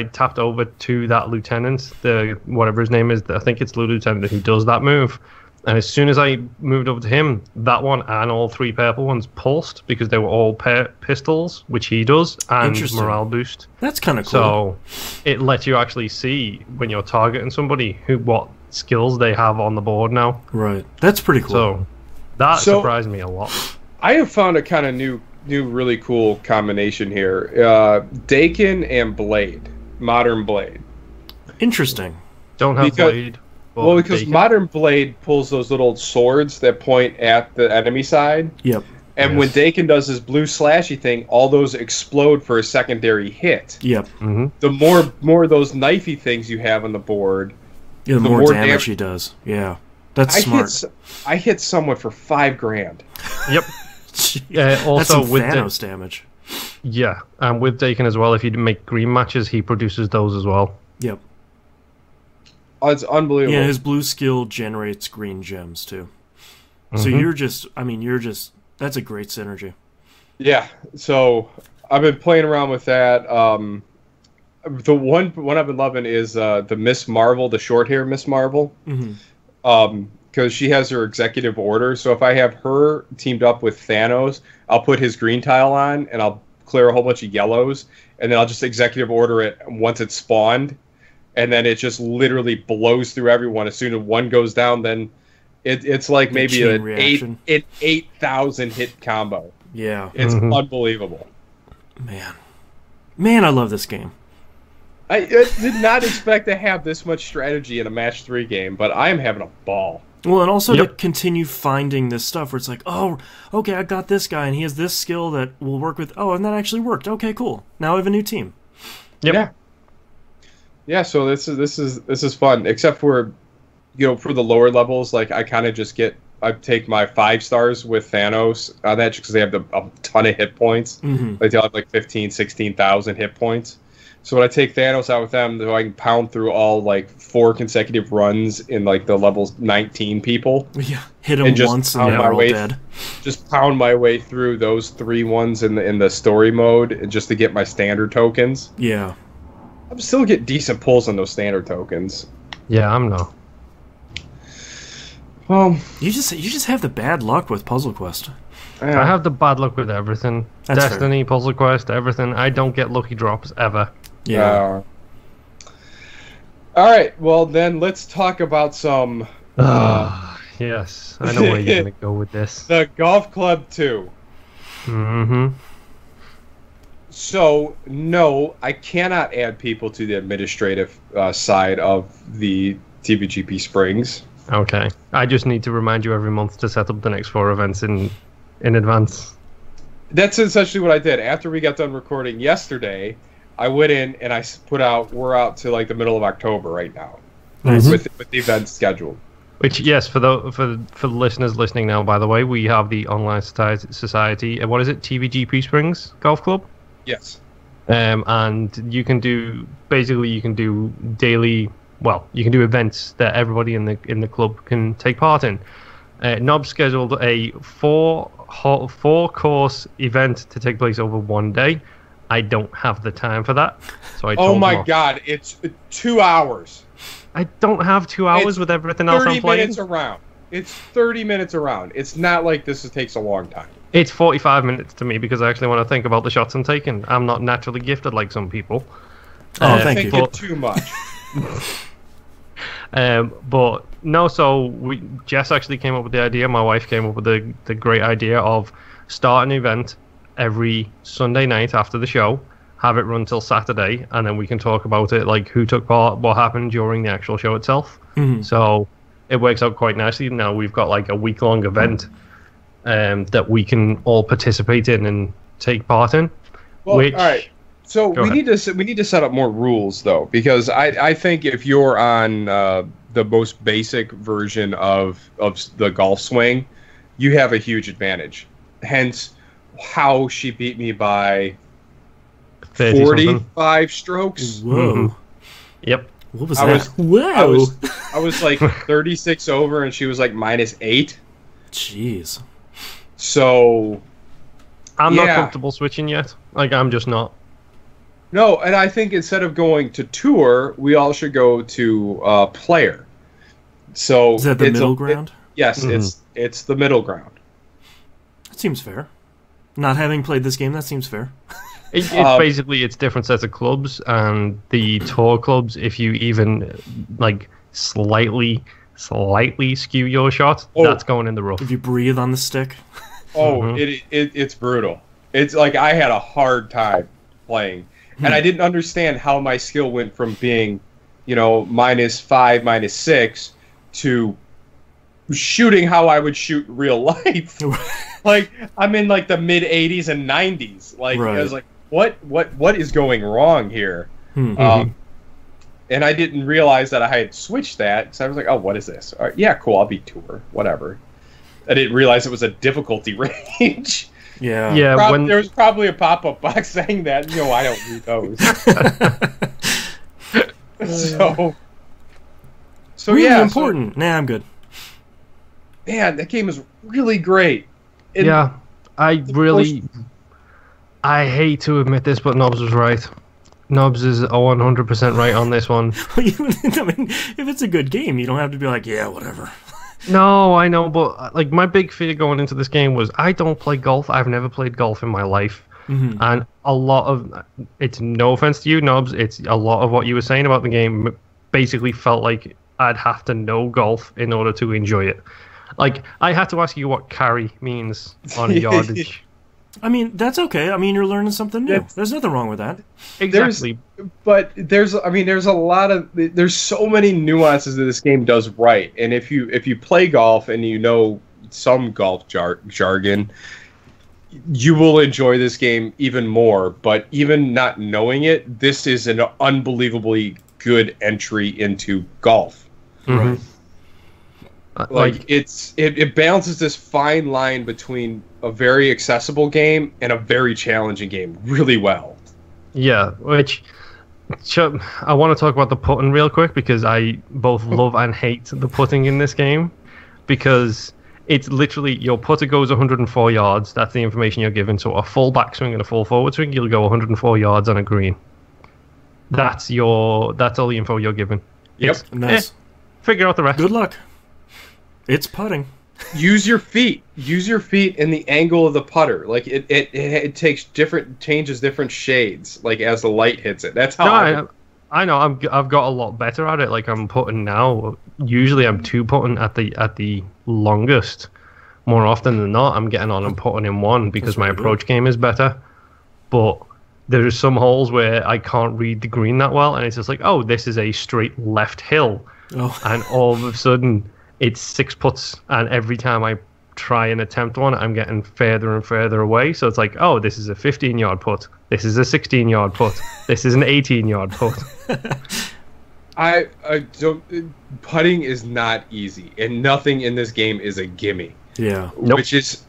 tapped over to that lieutenant, whatever his name is, I think it's the lieutenant who does that move. And as soon as I moved over to him, that one and all 3 purple ones pulsed because they were all pistols, which he does, and morale boost. That's kind of cool. So it lets you actually see when you're targeting somebody what skills they have on the board now. Right. That's pretty cool. So that surprised me a lot. I have found a kind of new really cool combination here. Dakin and Blade. Modern Blade. Interesting. Don't have Blade. Well, because Modern Blade pulls those little swords that point at the enemy side. Yep. And when Dakin does his blue slashy thing, all those explode for a secondary hit. Yep. Mm-hmm. The more of those knifey things you have on the board, the more damage he does. Yeah. That's smart. I hit someone for $5,000. Yep. Also that's some with Thanos damage. Yeah, and with Dakin as well, if you make green matches, he produces those as well. Yep. Oh, it's unbelievable. Yeah, his blue skill generates green gems too. So that's a great synergy. Yeah, so I've been playing around with that. The one I've been loving is the Miss Marvel, the short hair Miss Marvel. Mm-hmm. Because she has her executive order. So if I have her teamed up with Thanos, I'll put his green tile on, and I'll clear a whole bunch of yellows, and then I'll just executive order it once it's spawned, and then it just literally blows through everyone. As soon as one goes down, then it's like maybe an 8,000 hit combo. Yeah. It's unbelievable. Man, I love this game. I did not expect to have this much strategy in a match 3 game, but I'm having a ball. Well, and also to continue finding this stuff where it's like, oh, okay, I got this guy, and he has this skill that will work with, oh, and that actually worked. Okay, cool. Now I have a new team. Yep. Yeah, so this is fun, except for, for the lower levels, like, I kind of just I take my 5 stars with Thanos on that because they have a ton of hit points. Mm-hmm. Like, they'll have like 15, 16,000 hit points. So when I take Thanos out with them, so I can pound through all, like, 4 consecutive runs in, like, the levels 19 people. Yeah, hit them once and they're all dead. Just pound my way through those 3 ones in the story mode just to get my standard tokens. Yeah. I'm still getting decent pulls on those standard tokens. Yeah, I'm not. Well, you just have the bad luck with Puzzle Quest. I have the bad luck with everything. That's Destiny, fair. Puzzle Quest, everything. I don't get lucky drops ever. Yeah. All right. Well, then let's talk about some. Yes, I know where you're gonna go with this. The Golf Club 2. Mm-hmm. So no, I cannot add people to the administrative side of the TVGP Springs. Okay. I just need to remind you every month to set up the next 4 events in advance. That's essentially what I did. After we got done recording yesterday, I went in and I put out. We're out to like the middle of October right now, with the events scheduled. Which, yes, for the listeners listening now, by the way, we have the online society. What is it? TVGP Springs Golf Club. Yes. And you can do daily. Well, you can do events that everybody in the club can take part in. Nob scheduled a 4-course event to take place over 1 day. I don't have the time for that, so I told him God, it's 2 hours. I don't have 2 hours with everything else I'm playing. 30 minutes around. It's 30 minutes around. It's not like this takes a long time. It's 45 minutes to me because I actually want to think about the shots I'm taking. I'm not naturally gifted like some people. Oh, thank you. Think it too much. But no, so Jess actually came up with the idea. My wife came up with the great idea of start an event every Sunday night after the show, have it run till Saturday, and then we can talk about it, like who took part, what happened during the actual show itself. Mm-hmm. So it works out quite nicely. Now we've got like a week-long event that we can all participate in and take part in. Well, all right. So we need to set up more rules though, because I think if you're on the most basic version of the golf swing, you have a huge advantage. Hence, how she beat me by 45 strokes. Whoa. Mm-hmm. Yep. What was that? Whoa. I was like 36 over, and she was like -8. Jeez. So I'm not comfortable switching yet. Like, I'm just not. No, and I think instead of going to tour, we all should go to player. So is that the middle ground? Yes, it's the middle ground. That seems fair. Not having played this game, that seems fair. It's basically, it's different sets of clubs, and the tour clubs, if you even like slightly skew your shot, that's going in the rough. If you breathe on the stick. It's brutal. It's like I had a hard time playing, and I didn't understand how my skill went from being, -5, -6 to shooting how I would shoot real life. Like I'm in like the mid 80s and 90s. Like I was like, what is going wrong here? And I didn't realize that I had switched that, because I was like, oh, what is this? All right, yeah, cool, I'll be tour, whatever. I didn't realize it was a difficulty range. Yeah. There was probably a pop-up box saying that. I don't read those. So really important. Nah, I'm good. Man, that game is really great. I hate to admit this, but Nobs was right. Nobs is 100% right on this one. I mean, if it's a good game, you don't have to be like, yeah, whatever. No, I know, but like my big fear going into this game was I don't play golf. I've never played golf in my life. Mm-hmm. And a lot of, it's no offense to you, Nobs, it's a lot of what you were saying about the game basically felt like I'd have to know golf in order to enjoy it. Like, I had to ask you what carry means on yardage. I mean, that's okay. I mean, you're learning something new. There's nothing wrong with that. Exactly. There's a lot of there's so many nuances that this game does right. And if you play golf and you know some golf jargon, you will enjoy this game even more. But even not knowing it, this is an unbelievably good entry into golf. Mm-hmm. Like it balances this fine line between a very accessible game and a very challenging game really well. Yeah, which I want to talk about the putting real quick because I both love and hate the putting in this game because it's literally your putter goes 104 yards. That's the information you're given. So a full backswing and a full forward swing, you'll go 104 yards on a green. That's all the info you're given. Yep, nice. Figure out the rest. Good luck. It's putting. Use your feet. Use your feet in the angle of the putter. Like it changes different shades. Like as the light hits it. That's how. I know. I've got a lot better at it. Like I'm putting now. Usually I'm two putting at the longest. More often than not, I'm getting on and putting in one because my approach game is better. But there's some holes where I can't read the green that well, and it's just like, oh, this is a straight left hill, and all of a sudden. It's 6 putts, and every time I try and attempt one, I'm getting further and further away. So it's like, oh, this is a 15-yard putt. This is a 16-yard putt. This is an 18-yard putt. I don't. Putting is not easy, and nothing in this game is a gimme. Yeah, which is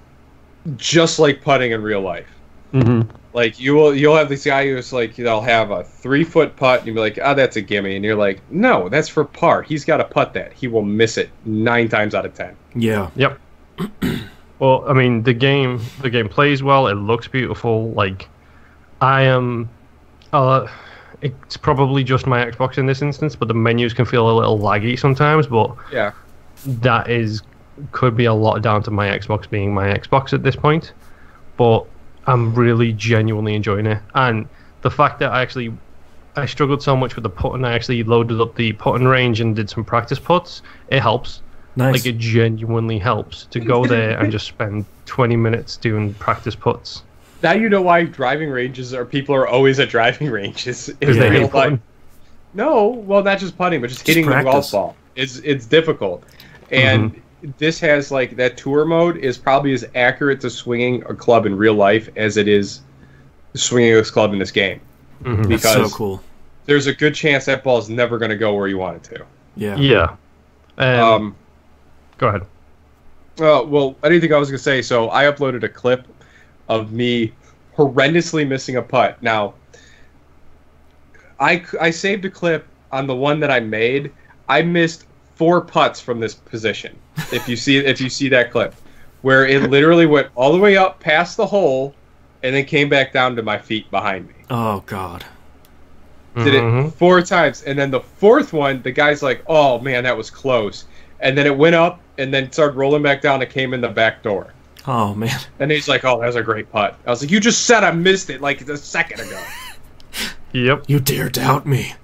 just like putting in real life. Mm-hmm. Like you'll have this guy who's like they'll have a 3-foot putt and you'll be like, oh, that's a gimme, and you're like, no, that's for par. He's got to putt that. He will miss it 9 times out of 10. Yeah. Yep. Well, I mean, the game plays well. It looks beautiful. Like, I am. It's probably just my Xbox in this instance, but the menus can feel a little laggy sometimes. But yeah, that could be a lot down to my Xbox being my Xbox at this point. But I'm really genuinely enjoying it, and the fact that I struggled so much with the putting, I actually loaded up the putting range and did some practice putts. It helps. Nice. Like it genuinely helps to go there and just spend 20 minutes doing practice putts. Now you know why driving ranges people are always at driving ranges. Because they hate putting. No, well, not just putting, but just hitting the golf ball. It's difficult, and. This has like that tour mode is probably as accurate to swinging a club in real life as it is swinging this club in this game. Mm-hmm. Because that's so cool. There's a good chance that ball is never going to go where you want it to. Yeah. Yeah. Go ahead. Well, I didn't think I was going to say. So I uploaded a clip of me horrendously missing a putt. Now, I saved a clip on the one that I made. I missed 4 putts from this position. If you see that clip, where it literally went all the way up past the hole, and then came back down to my feet behind me. Oh God! Did it 4 times, and then the 4th one, the guy's like, "Oh man, that was close," and then it went up, and then started rolling back down, and came in the back door. Oh man! And he's like, "Oh, that was a great putt." I was like, "You just said I missed it like a second ago." Yep. You dare doubt me.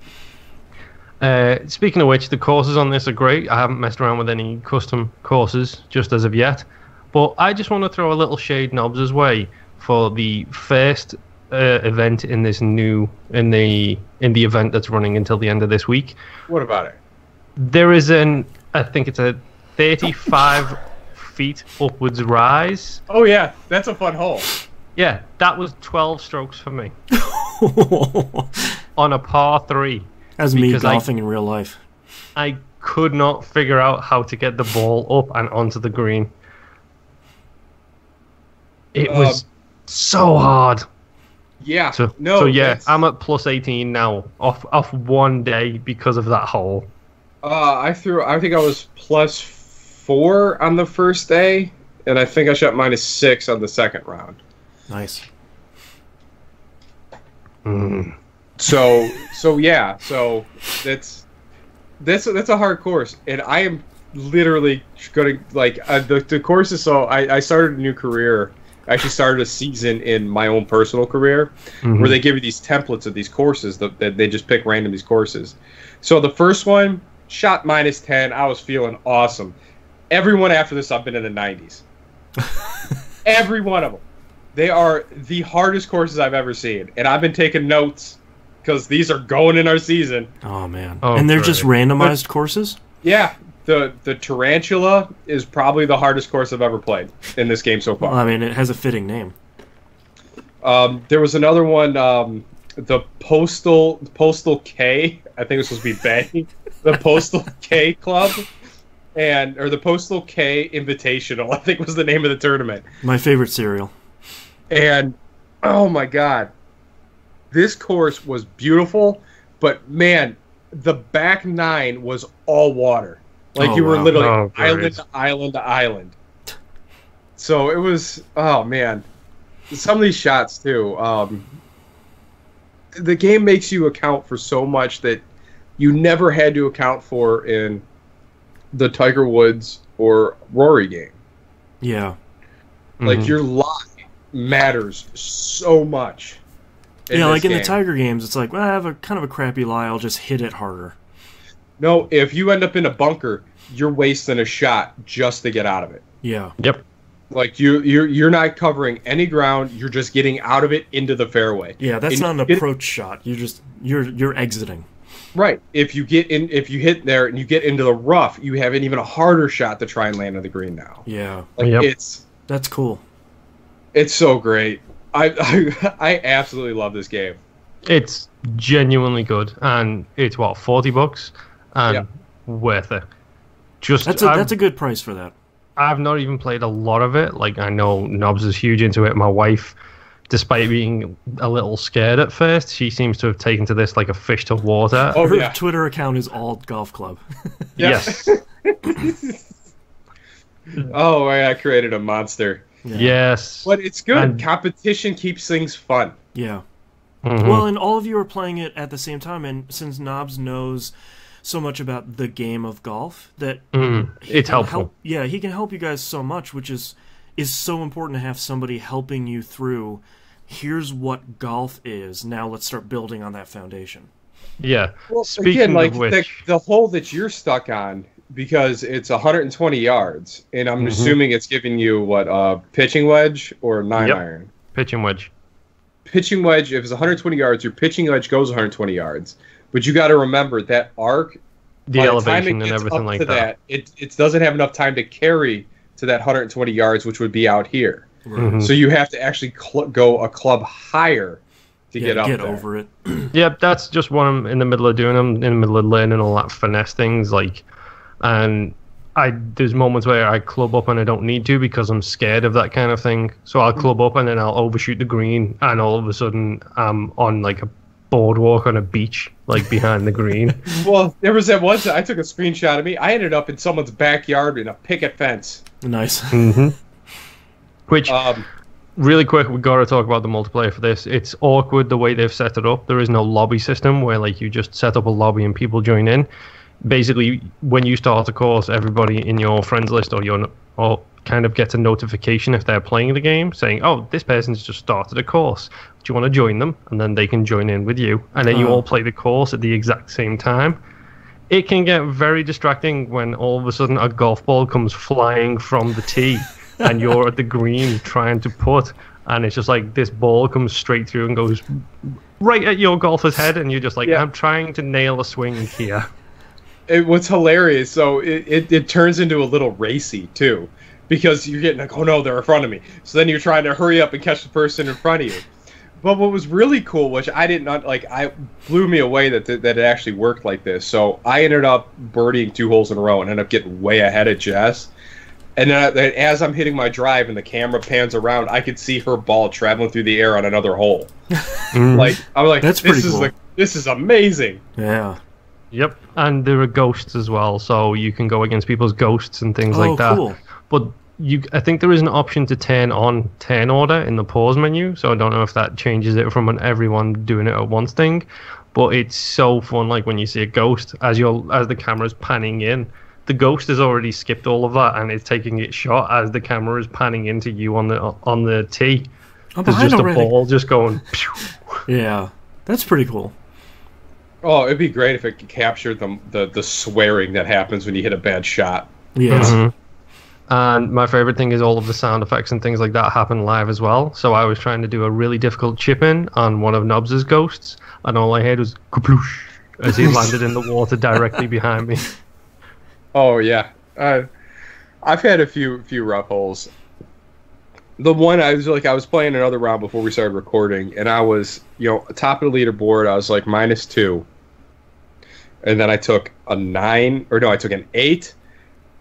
Speaking of which, the courses on this are great. I haven't messed around with any custom courses just as of yet, but I just want to throw a little shade Nobs' way for the first event in this in the event that's running until the end of this week. What about it? There is I think it's a 35 feet upwards rise. Oh yeah, that's a fun hole. Yeah, that was 12 strokes for me on a par 3. As me golfing in real life. I could not figure out how to get the ball up and onto the green. It was so hard. Yeah. So yeah, I'm at plus 18 now off one day because of that hole. I think I was plus 4 on the first day, and I think I shot minus 6 on the second round. Nice. So that's a hard course, and I am literally going to the course is so I started a new career. I actually started a season in my own personal career where they give you these templates of these courses that they just pick random these courses. So the first one shot minus 10. I was feeling awesome. Everyone after this, I've been in the 90s. Every one of them. They are the hardest courses I've ever seen, and I've been taking notes because these are going in our season. Oh man! And they're just randomized courses. Yeah, the Tarantula is probably the hardest course I've ever played in this game so far. Well, I mean, it has a fitting name. There was another one, the Postal K. I think it was supposed to be Bay. The Postal K Club. Or the Postal K Invitational, I think was the name of the tournament. My favorite cereal. And, oh my god, this course was beautiful, but man, the back 9 was all water. Like, you were literally island to island to island. So it was, oh man. Some of these shots, too. The game makes you account for so much that you never had to account for in the Tiger Woods or Rory game. Yeah. Like, your lie matters so much. Yeah, like in the Tiger games, it's like, well, I have a kind of a crappy lie, I'll just hit it harder. No, if you end up in a bunker, you're wasting a shot just to get out of it. Yeah. Yep. Like, you're not covering any ground, you're just getting out of it into the fairway. Yeah, that's not an approach shot. You're exiting. Right. If you hit there and you get into the rough, you have an even a harder shot to try and land on the green now. Yeah. Like, that's cool. It's so great. I absolutely love this game. It's genuinely good, and it's what, $40, and worth it. That's a good price for that. I've not even played a lot of it. Like, I know Nobs is huge into it. My wife, despite being a little scared at first, she seems to have taken to this like a fish to water. Her Twitter account is all golf club. Yes. Oh, I created a monster. Yeah. Yes. But it's good. And competition keeps things fun. Yeah. Mm-hmm. Well, and all of you are playing it at the same time, and since Knobs knows so much about the game of golf, that it's helpful. He can help you guys so much, which is so important to have somebody helping you through. Here's what golf is. Now let's start building on that foundation. Yeah. Well, again, like the hole that you're stuck on, because it's 120 yards, and I'm assuming it's giving you what, pitching wedge or 9-iron? Pitching wedge. Pitching wedge, if it's 120 yards, your pitching wedge goes 120 yards. But you got to remember that arc, the elevation and everything like that. It doesn't have enough time to carry to that 120 yards, which would be out here. Mm-hmm. So you have to actually go a club higher to get up there. Over it. Yeah, that's just what I'm in the middle of doing. I'm in the middle of learning all that finesse things, and there's moments where I club up and I don't need to because I'm scared of that kind of thing. So I'll club up and then I'll overshoot the green, and all of a sudden I'm on like a boardwalk on a beach, like behind the green. Well, there was that once I took a screenshot of me. I ended up in someone's backyard in a picket fence. Nice. Which, really quick, we got to talk about the multiplayer for this. It's awkward the way they've set it up. There is no lobby system where like you just set up a lobby and people join in. Basically, when you start a course, everybody in your friends list or kind of gets a notification if they're playing the game saying, oh, this person's just started a course. Do you want to join them? And then they can join in with you. And then you all play the course at the exact same time. It can get very distracting when all of a sudden a golf ball comes flying from the tee and you're at the green trying to putt. And it's just like this ball comes straight through and goes right at your golfer's head. And you're just like, I'm trying to nail a swing here. What's hilarious, so it turns into a little racy, too. Because you're getting like, oh no, they're in front of me. So then you're trying to hurry up and catch the person in front of you. But what was really cool, which I did not like, blew me away that it actually worked like this. So I ended up birdieing 2 holes in a row and ended up getting way ahead of Jess. And then as I'm hitting my drive and the camera pans around, I could see her ball traveling through the air on another hole. Like I'm like, that's pretty cool. This is amazing. Yeah. Yep, and there are ghosts as well, so you can go against people's ghosts and things like that. Cool. But I think there is an option to turn on turn order in the pause menu, so I don't know if that changes it from an everyone doing it at once thing. But it's so fun, like when you see a ghost as the camera's panning in, the ghost has already skipped all of that and is taking its shot as the camera is panning into you on the tee. There's just a ball just going. Pew. Yeah, that's pretty cool. Oh, it'd be great if it captured the swearing that happens when you hit a bad shot. Yeah. And my favorite thing is all of the sound effects and things like that happen live as well. So I was trying to do a really difficult chip-in on one of Nobs' ghosts, and all I heard was kaploosh as he landed in the water directly behind me. Oh, yeah. I've had a few rough holes. The one I was playing another round before we started recording, and I was, top of the leaderboard. I was like -2, and then I took I took an 8,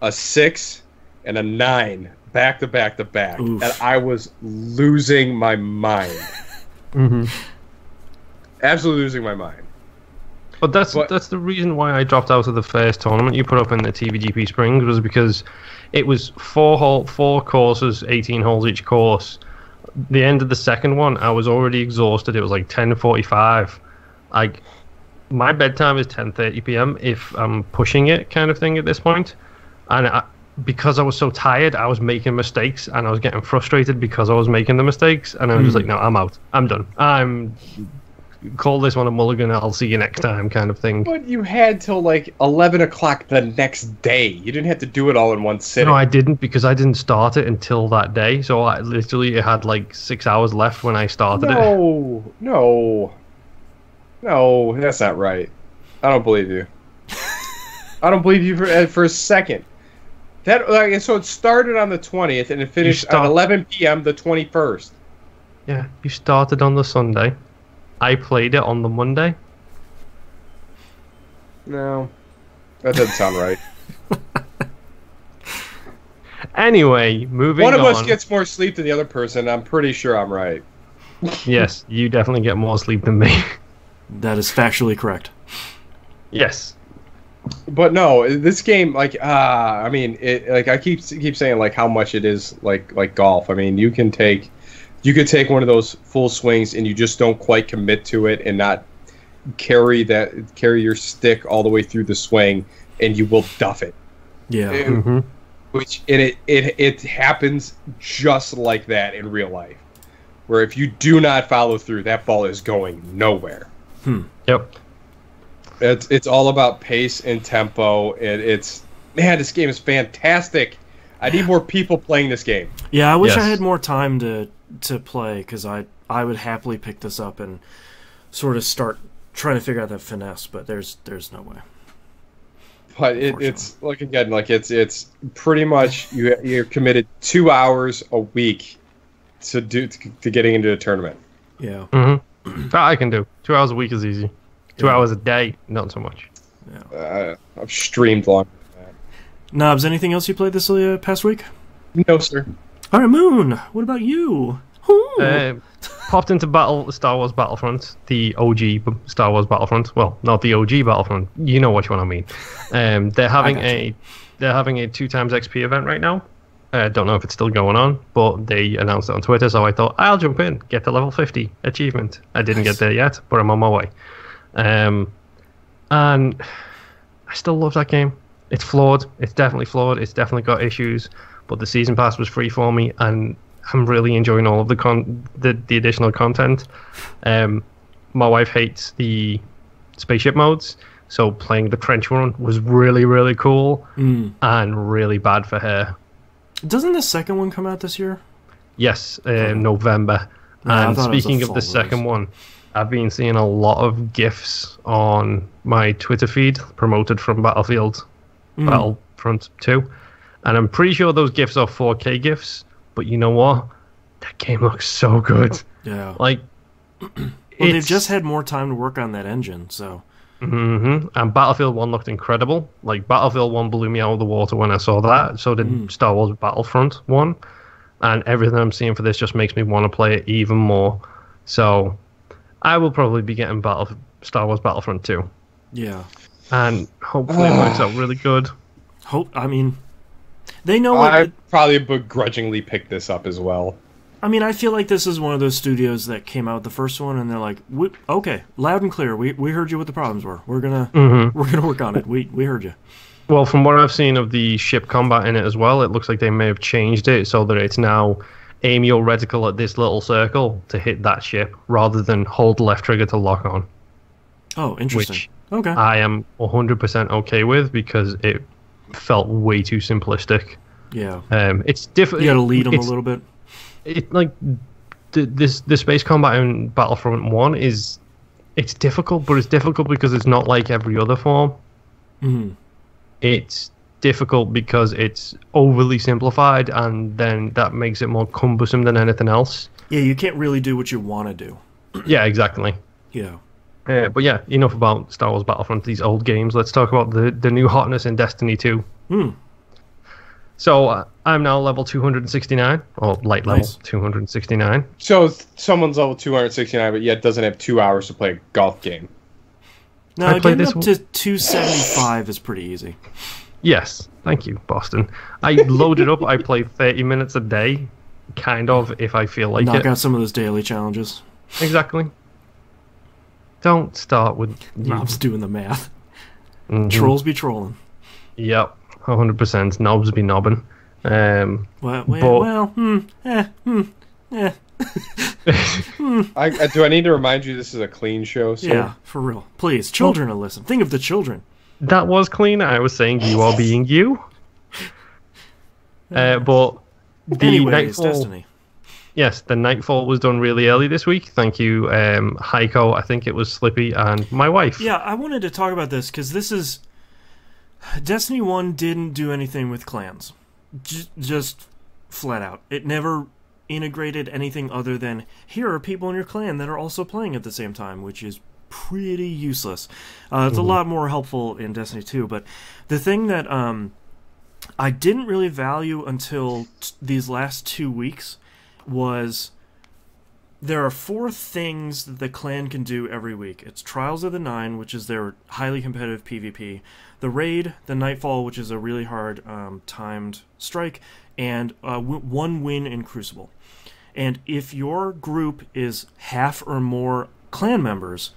a 6, and a 9 back to back to back, Oof. and I was losing my mind. Mm-hmm. Absolutely losing my mind. But that's the reason why I dropped out of the first tournament you put up in the TVGP Springs, was because it was 4 courses, 18 holes each course. The end of the second one, I was already exhausted. It was like 10:45. Like, my bedtime is 10:30 p.m. if I'm pushing it, kind of thing at this point. And because I was so tired, I was making mistakes, and I was getting frustrated because I was making the mistakes. And I was just like, no, I'm out. I'm done. Call this one a mulligan. I'll see you next time, kind of thing. But you had till like 11 o'clock the next day. You didn't have to do it all in one sitting. No, I didn't, because I didn't start it until that day. So I literally had like 6 hours left when I started it. No, that's not right. I don't believe you. I don't believe you for a second. So it started on the 20th and it finished at 11 p.m. the 21st. Yeah, you started on the Sunday. I played it on the Monday. No, that doesn't sound right. Anyway, moving on. One of us gets more sleep than the other person. I'm pretty sure I'm right. Yes, you definitely get more sleep than me. That is factually correct. Yes. But no, this game, I keep saying like how much it is like golf. I mean, you could take one of those full swings and you just don't quite commit to it and not carry your stick all the way through the swing, and you will duff it. Yeah. And, it happens just like that in real life, where if you do not follow through, that ball is going nowhere. Yep. It's all about pace and tempo, and this game is fantastic. I need more people playing this game. Yeah, I wish I had more time to play, because I would happily pick this up and sort of start trying to figure out that finesse, but there's no way. But it's like, again, like it's pretty much you're committed 2 hours a week to getting into a tournament. Yeah. Mm-hmm. That I can do. 2 hours a week is easy. 2 hours a day, not so much. Yeah. I've streamed longer than that. Nobs, anything else you played this past week? No, sir. All right, Moon. What about you? Popped into Star Wars Battlefront, the OG Star Wars Battlefront. Well, not the OG Battlefront. You know which one I mean. They're having a 2x XP event right now. I don't know if it's still going on, but they announced it on Twitter, so I thought I'll jump in, get to level 50 achievement. I didn't get there yet, but I'm on my way. And I still love that game. It's flawed. It's definitely flawed. It's definitely got issues. But the season pass was free for me, and I'm really enjoying all of the additional content. My wife hates the spaceship modes, so playing the trench run was really, really cool and really bad for her. Doesn't the second one come out this year? Yes, November. And speaking of the second one, I've been seeing a lot of GIFs on my Twitter feed promoted from Battlefront 2. And I'm pretty sure those GIFs are 4K GIFs. But you know what? That game looks so good. Yeah. Like, they've just had more time to work on that engine, so. Mm-hmm. And Battlefield 1 looked incredible. Like, Battlefield 1 blew me out of the water when I saw that. So did Star Wars Battlefront 1. And everything I'm seeing for this just makes me want to play it even more. So I will probably be getting Star Wars Battlefront 2. Yeah. And hopefully it works out really good. They know I probably begrudgingly pick this up as well. I mean, I feel like this is one of those studios that came out with the first one, and they're like, "Okay, loud and clear. We heard you what the problems were. We're gonna work on it. We heard you." Well, from what I've seen of the ship combat in it as well, it looks like they may have changed it so that it's now aim your reticle at this little circle to hit that ship, rather than hold the left trigger to lock on. Oh, interesting. Which okay. I am 100% okay with, because it felt way too simplistic. Yeah. It's different. You got to lead them a little bit. It like the space combat in Battlefront 1 it's difficult, but it's difficult because it's not like every other form. Mm-hmm. It's difficult because it's overly simplified, and then that makes it more cumbersome than anything else. Yeah, you can't really do what you want to do. Yeah, exactly. Yeah. But yeah, enough about Star Wars Battlefront, these old games. Let's talk about the new hotness in Destiny 2. So I'm now level 269, or light level 269. So someone's level 269, but yet doesn't have 2 hours to play a golf game. No, getting up to 275 is pretty easy. Yes, thank you, Boston. I loaded up. I play 30 minutes a day, kind of, if I feel like it. Knock out some of those daily challenges. Exactly. Don't start with... Knobs doing the math. Trolls be trolling. Yep, 100%. Knobs be knobbing. Do I need to remind you this is a clean show? Sir? Yeah, for real. Please, children will listen. Think of the children. That was clean. I was saying you are being you. But the Anyways, Nightfall... Destiny. Yes, the Nightfall was done really early this week. Thank you, Heiko. I think it was Slippy and my wife. Yeah, I wanted to talk about this because this is... Destiny 1 didn't do anything with clans. Just flat out. It never integrated anything other than, here are people in your clan that are also playing at the same time, which is pretty useless. It's a lot more helpful in Destiny 2, but the thing that I didn't really value until these last 2 weeks was there are 4 things that the clan can do every week. It's Trials of the Nine, which is their highly competitive PvP, the Raid, the Nightfall, which is a really hard timed strike, and 1 win in Crucible. And if your group is half or more clan members,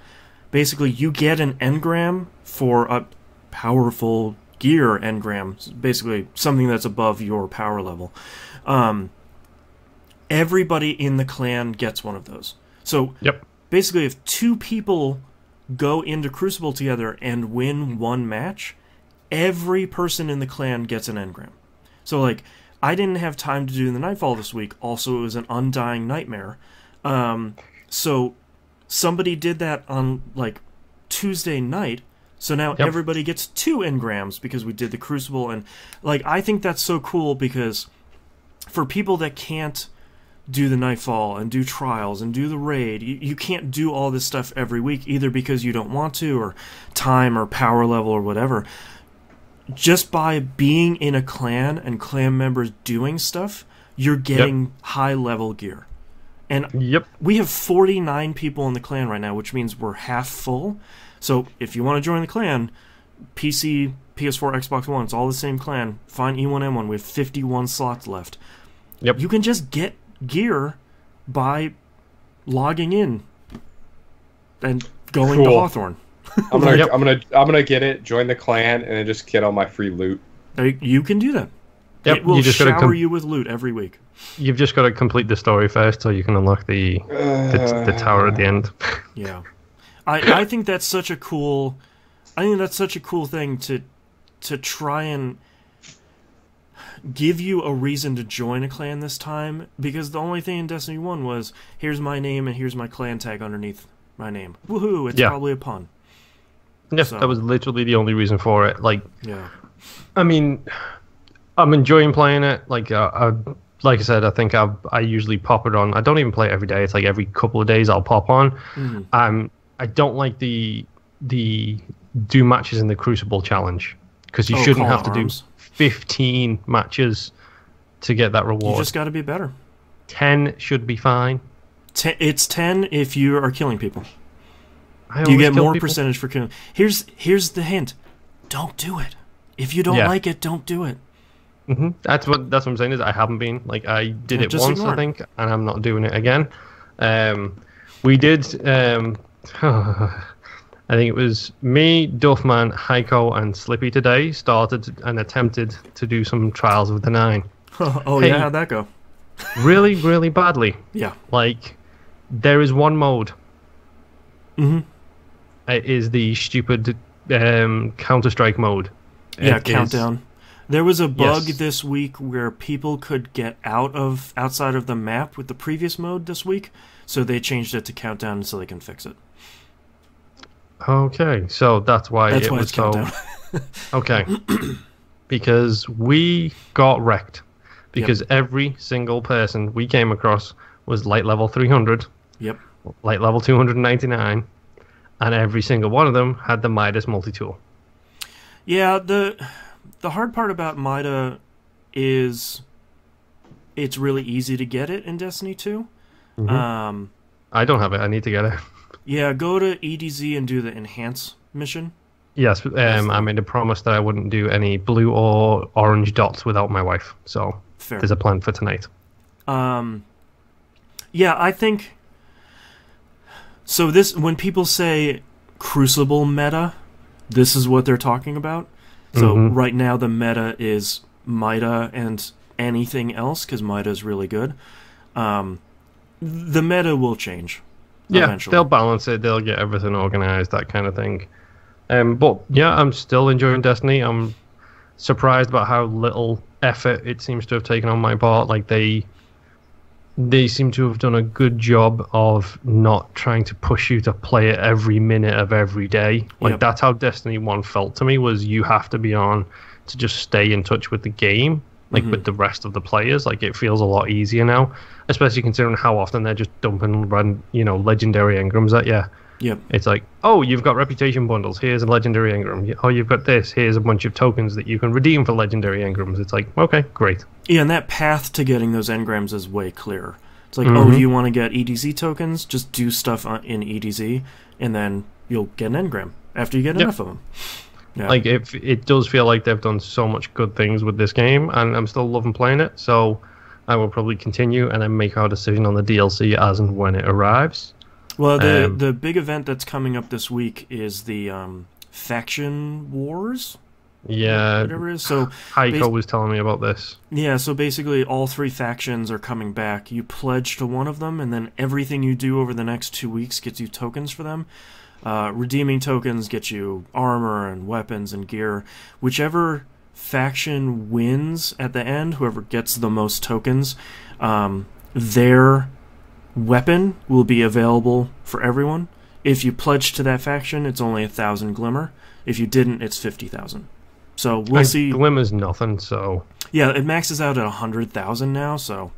basically you get an engram for a powerful gear engram, basically something that's above your power level. Everybody in the clan gets one of those. So basically if 2 people go into Crucible together and win 1 match, every person in the clan gets an engram. So like, I didn't have time to do the Nightfall this week. Also, it was an Undying Nightmare. So somebody did that on like Tuesday night. So now everybody gets 2 engrams because we did the Crucible. And like, I think that's so cool because for people that can't do the Nightfall and do Trials and do the Raid, you can't do all this stuff every week, either because you don't want to, or time or power level or whatever. Just by being in a clan and clan members doing stuff, you're getting high level gear. And we have 49 people in the clan right now, which means we're half full. So if you want to join the clan, PC, PS4, Xbox One, it's all the same clan. Find E1M1. We have 51 slots left. You can just get gear by logging in and going to Hawthorne. I'm gonna get it, join the clan, and then just get all my free loot. You can do that. It will shower you with loot every week. You've just got to complete the story first, so you can unlock the tower at the end. Yeah, I think that's such a cool. I think that's such a cool thing to try and give you a reason to join a clan this time, because the only thing in Destiny 1 was, here's my name and here's my clan tag underneath my name. Woohoo! It's probably a pun. Yes, that was literally the only reason for it. Like, I mean, I'm enjoying playing it. Like, like I said, I think I usually pop it on. I don't even play it every day. It's like every couple of days I'll pop on. I don't like the do matches in the Crucible challenge, because you shouldn't have to do 15 matches to get that reward. You just got to be better. 10 should be fine. It's 10 if you are killing people. You get more percentage for killing. Here's the hint. Don't do it. If you don't like it, don't do it. That's what I'm saying. Is I haven't been, like, I did it once, I think, and I'm not doing it again. We did. I think it was me, Duffman, Heiko, and Slippy today started and attempted to do some Trials of the Nine. Yeah, how'd that go? Really, really badly. Yeah. Like, there is one mode. It is the stupid Counter-Strike mode. Yeah, countdown. There was a bug this week where people could get outside of the map with the previous mode this week, so they changed it to countdown so they can fix it. Okay, so that's why it was so... countdown. Okay. Because we got wrecked. Because every single person we came across was light level 300. Yep. Light level 299. And every single one of them had the Midas multi-tool. Yeah, the hard part about Mida is it's really easy to get it in Destiny 2. Mm-hmm. I don't have it. I need to get it. Yeah, go to EDZ and do the Enhance mission. Yes, I made a promise that I wouldn't do any blue or orange dots without my wife. So Fair. There's a plan for tonight. Yeah, I think... So when people say Crucible meta, this is what they're talking about. So right now the meta is Mida and anything else, because Mida is really good. The meta will change eventually. They'll balance it. They'll get everything organized, that kind of thing. But yeah, I'm still enjoying Destiny. I'm surprised about how little effort it seems to have taken on my part. Like they seem to have done a good job of not trying to push you to play it every minute of every day. Like that's how Destiny 1 felt to me, was you have to be on to just stay in touch with the game, like with the rest of the players. Like it feels a lot easier now, especially considering how often they're just dumping legendary engrams at you. Yep. It's like, oh, you've got reputation bundles. Here's a legendary engram. Oh, you've got this. Here's a bunch of tokens that you can redeem for legendary engrams. It's like, okay, great. Yeah, and that path to getting those engrams is way clearer. It's like, oh, do you want to get EDZ tokens? Just do stuff in EDZ, and then you'll get an engram after you get enough of them. Yeah. Like, it does feel like they've done so much good things with this game, and I'm still loving playing it, so I will probably continue and then make our decision on the DLC as and when it arrives. Well, the big event that's coming up this week is the Faction Wars. Yeah, whatever it is. So Heiko was telling me about this. Yeah, so basically all 3 factions are coming back. You pledge to one of them, and then everything you do over the next 2 weeks gets you tokens for them. Redeeming tokens get you armor and weapons and gear. Whichever faction wins at the end, whoever gets the most tokens, their weapon will be available for everyone. If you pledge to that faction, it's only 1,000 glimmer. If you didn't, it's 50,000. So we'll see. Glimmer's nothing, so... Yeah, it maxes out at 100,000 now, so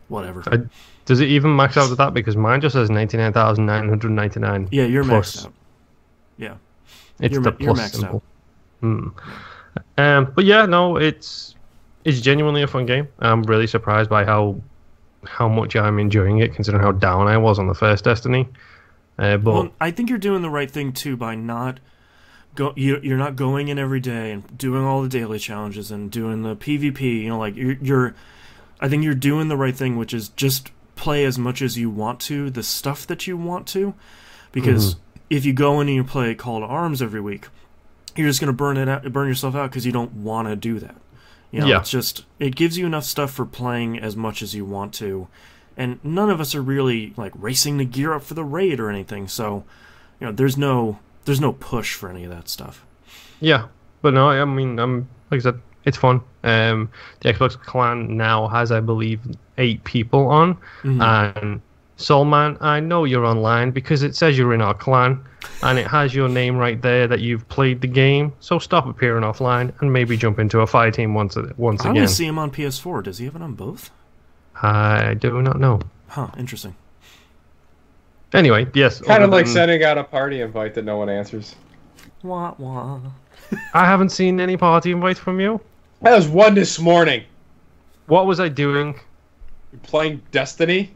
whatever. Does it even max out at that? Because mine just says 99,999. Yeah, you're plus. maxed out. Yeah. It's you're the plus maxed symbol. out. But yeah, no, it's genuinely a fun game. I'm really surprised by how much I'm enjoying it, considering how down I was on the first Destiny. But I think you're doing the right thing too by not you're not going in every day and doing all the daily challenges and doing the PvP. You know, like I think you're doing the right thing, which is just play as much as you want to, the stuff that you want to, because if you go in and you play Call to Arms every week, you're just going to burn yourself out because you don't want to do that. You know, it's just, it gives you enough stuff for playing as much as you want to, and none of us are really like racing to gear up for the raid or anything. So, you know, there's no push for any of that stuff. Yeah, but no, I mean, like I said, it's fun. The Xbox clan now has, I believe, 8 people on, and Soulman, I know you're online because it says you're in our clan, and it has your name right there that you've played the game. So stop appearing offline and maybe jump into a fire team once again. I only see him on PS4. Does he have it on both? I do not know. Huh, interesting. Anyway, yes. Kind of like sending out a party invite that no one answers. Wah, wah. I haven't seen any party invites from you. That was one this morning. What was I doing? You're playing Destiny?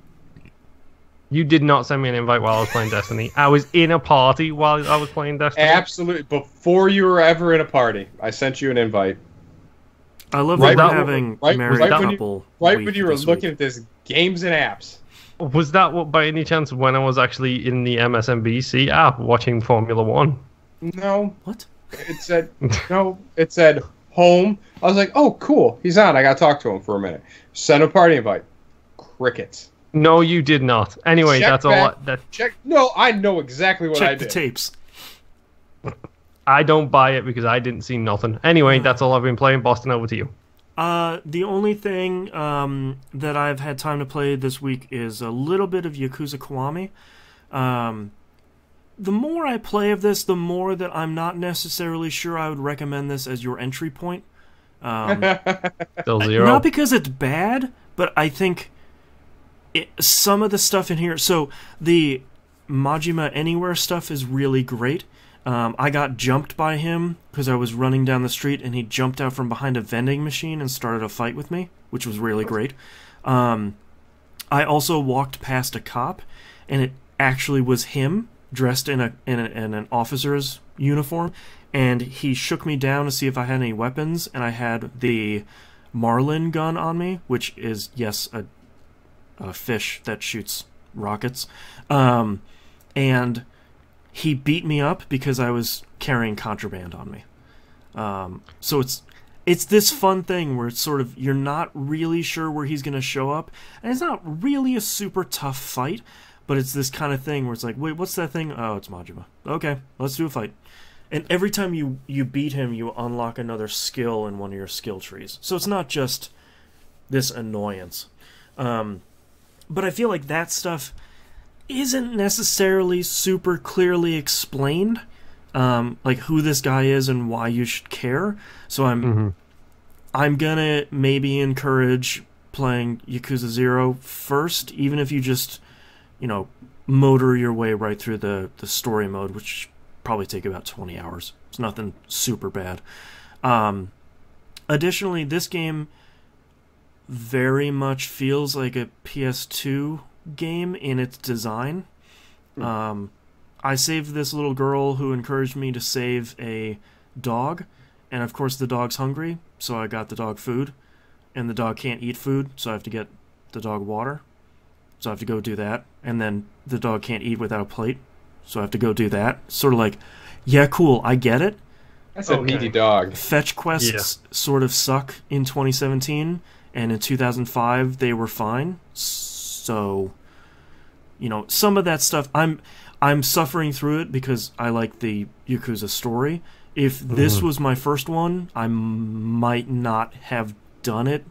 You did not send me an invite while I was playing Destiny. I was in a party while I was playing Destiny. Absolutely. Before you were ever in a party, I sent you an invite. I love that we're having married couple. Right when you were looking at this games and apps. Was that by any chance when I was actually in the MSNBC app watching Formula 1? No. What? It said no. It said home. I was like, oh, cool. He's on. I got to talk to him for a minute. Send a party invite. Crickets. No, you did not. Anyway, check that's back, all. Check. No, I know exactly what I did. Check the tapes. I don't buy it because I didn't see nothing. Anyway, that's all I've been playing. Boston, over to you. The only thing that I've had time to play this week is a little bit of Yakuza Kiwami. The more I play of this, the more that I'm not necessarily sure I would recommend this as your entry point. Still zero. Not because it's bad, but I think some of the stuff in here... So, the Majima Anywhere stuff is really great. I got jumped by him because I was running down the street, and he jumped out from behind a vending machine and started a fight with me, which was really great. I also walked past a cop, and it actually was him, dressed in an officer's uniform, and he shook me down to see if I had any weapons, and I had the Marlin gun on me, which is, yes, a fish that shoots rockets. And he beat me up because I was carrying contraband on me. So it's this fun thing where it's sort of, you're not really sure where he's going to show up, and it's not really a super tough fight, but it's this kind of thing where it's like, wait, what's that thing? Oh, it's Majima. Okay, let's do a fight. And every time you beat him, you unlock another skill in one of your skill trees. So it's not just this annoyance. But I feel like that stuff isn't necessarily super clearly explained, like who this guy is and why you should care. So I'm gonna maybe encourage playing Yakuza 0 first, even if you just, motor your way right through the story mode, which probably take about 20 hours. It's nothing super bad. Additionally, this game very much feels like a PS2 game in its design. I saved this little girl who encouraged me to save a dog, and of course the dog's hungry, so I got the dog food, and the dog can't eat food, so I have to get the dog water, so I have to go do that, and then the dog can't eat without a plate, so I have to go do that. Sort of like, yeah, cool, I get it. That's a needy dog. Fetch quests sort of suck in 2017, and in 2005 they were fine. So, some of that stuff, I'm suffering through it because I like the Yakuza story. If this was my first one, I might not have done it.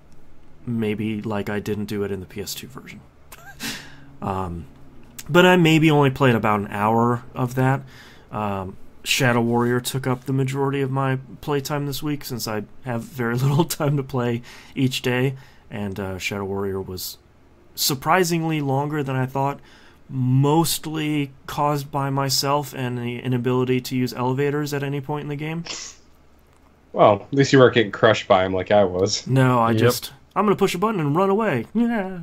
Maybe like I didn't do it in the PS2 version. But I maybe only played about an hour of that. Shadow Warrior took up the majority of my playtime this week since I have very little time to play each day. And Shadow Warrior was surprisingly longer than I thought, mostly caused by myself and the inability to use elevators at any point in the game. Well, at least you weren't getting crushed by him like I was. No, I'm going to push a button and run away. Yeah.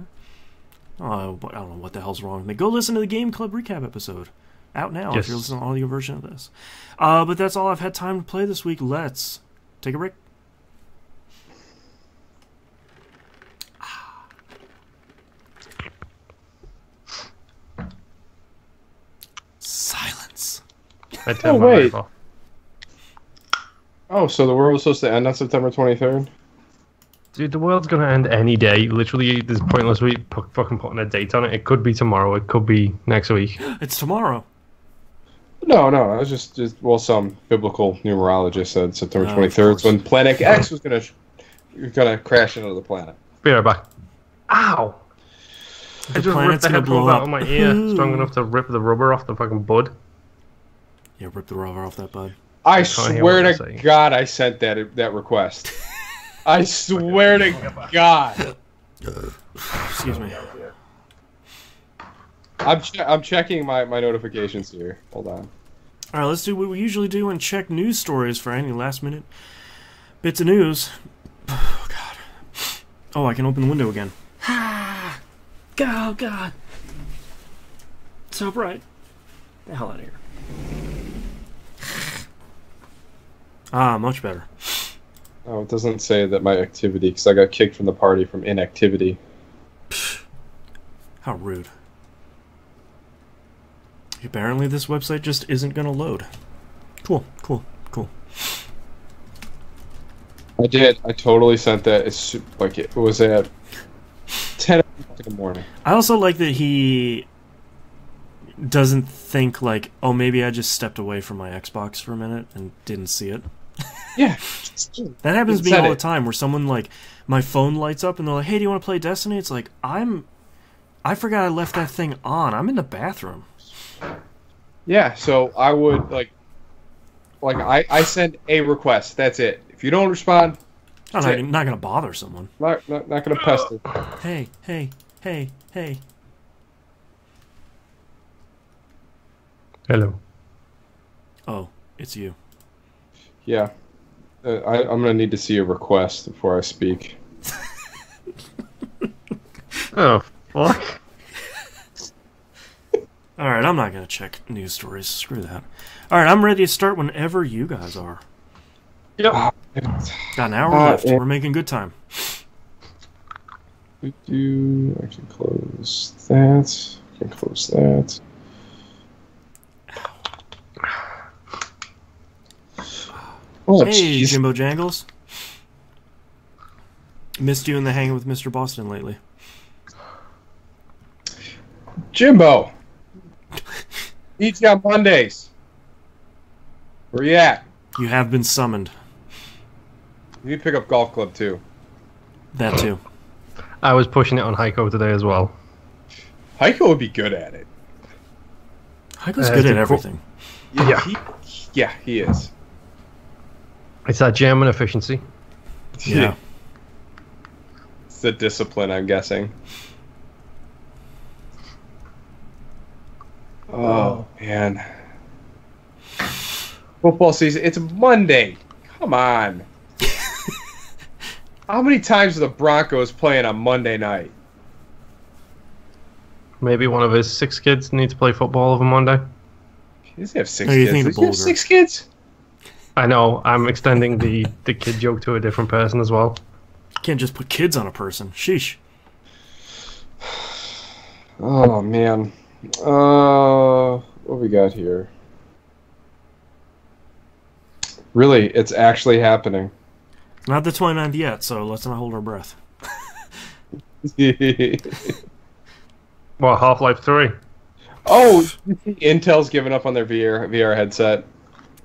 Oh, I don't know what the hell's wrong with me. Go listen to the Game Club recap episode. Out now if you're listening to the audio version of this. But that's all I've had time to play this week. Let's take a break. Silence. Oh, wait. Oh, so the world was supposed to end on September 23rd? Dude, the world's gonna end any day. Literally, there's pointless fucking putting a date on it. It could be tomorrow. It could be next week. It's tomorrow. No, it was just some biblical numerologist said September 23rd is when Planet X was gonna crash into the planet. Be right back. Ow! I just ripped the headphones out of my ear, strong enough to rip the rubber off the fucking bud. Yeah, rip the rubber off that bud. I swear to God I sent that request. I swear to God. Excuse me. I'm checking my notifications here. Hold on. All right, let's do what we usually do and check news stories for any last-minute bits of news. Oh, God. Oh, I can open the window again. Oh, God. So bright. Get the hell out of here. Much better. Oh, it doesn't say that my activity, because I got kicked from the party from inactivity. How rude. Apparently this website just isn't going to load. Cool. I did. I totally sent that. It's like it was at 10 o'clock in the morning. I also like that he doesn't think like, oh, maybe I just stepped away from my Xbox for a minute and didn't see it. Yeah. That happens to me all the time, where someone, like, my phone lights up and they're like, hey, do you want to play Destiny? It's like, I forgot I left that thing on. I'm in the bathroom. Yeah, so I would, I send a request. That's it. If you don't respond, I'm not going to bother someone. Not going to pester. Hey. Hello. Oh, it's you. Yeah. I'm going to need to see a request before I speak. Oh, fuck. Alright, I'm not going to check news stories. Screw that. Alright, I'm ready to start whenever you guys are. Yep. Got an hour left. We're making good time. I can close that. I can close that. Oh, hey, geez. Jimbo Jangles. Missed you in the hanging with Mr. Boston lately. Jimbo! Eat you on Mondays. Where you at? You have been summoned. You need to pick up golf club, too. That, too. I was pushing it on Heiko today as well. Heiko would be good at it. Heiko's good at everything. Yeah, he is. It's that German efficiency. Yeah. It's the discipline, I'm guessing. Oh, man. Football season. It's Monday. Come on. How many times are the Broncos playing on Monday night? Maybe one of his 6 kids need to play football over Monday. He doesn't have 6 Oh, you kids. think Does he have 6 kids? I know, I'm extending the kid joke to a different person as well. You can't just put kids on a person. Sheesh. Oh, man. What we got here? Really, it's actually happening. Not the 29th yet, so let's not hold our breath. What, Half-Life 3? Oh, you see Intel's giving up on their VR headset.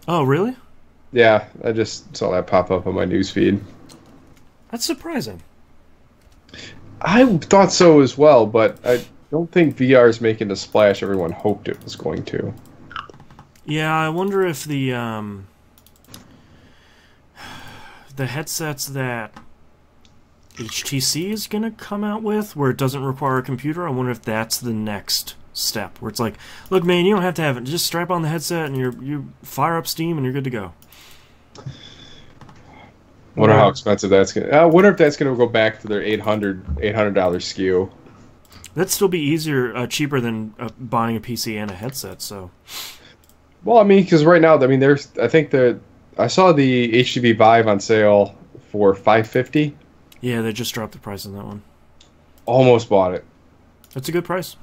Oh, really? Yeah, I just saw that pop up on my newsfeed. That's surprising. I thought so as well, but I don't think VR is making the splash everyone hoped it was going to. Yeah, I wonder if the headsets that HTC is going to come out with, where it doesn't require a computer, I wonder if that's the next step. Where it's like, look, man, you don't have to have it. Just strap on the headset and you fire up Steam and you're good to go. Wonder how expensive that's going to... I wonder if that's going to go back to their $800 SKU. That'd still be cheaper than buying a PC and a headset, so... Well, I mean, because right now, I mean, I saw the HTC Vive on sale for $550. Yeah, they just dropped the price on that one. Almost bought it. That's a good price.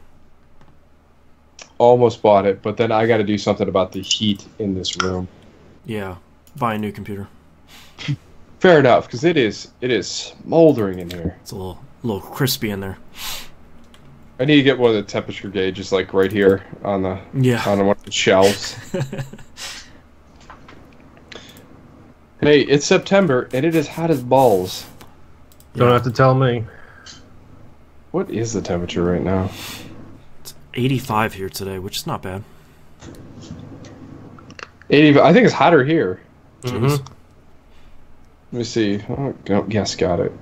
Almost bought it, but then I got to do something about the heat in this room. Yeah, buy a new computer. Fair enough, because it is smoldering in here. It's a little crispy in there. I need to get one of the temperature gauges, like right here on the on one of the shelves. Hey, it's September and it is hot as balls. Don't have to tell me. What is the temperature right now? It's 85 here today, which is not bad. 80. I think it's hotter here. Jeez. Let me see. Oh, yes, got it.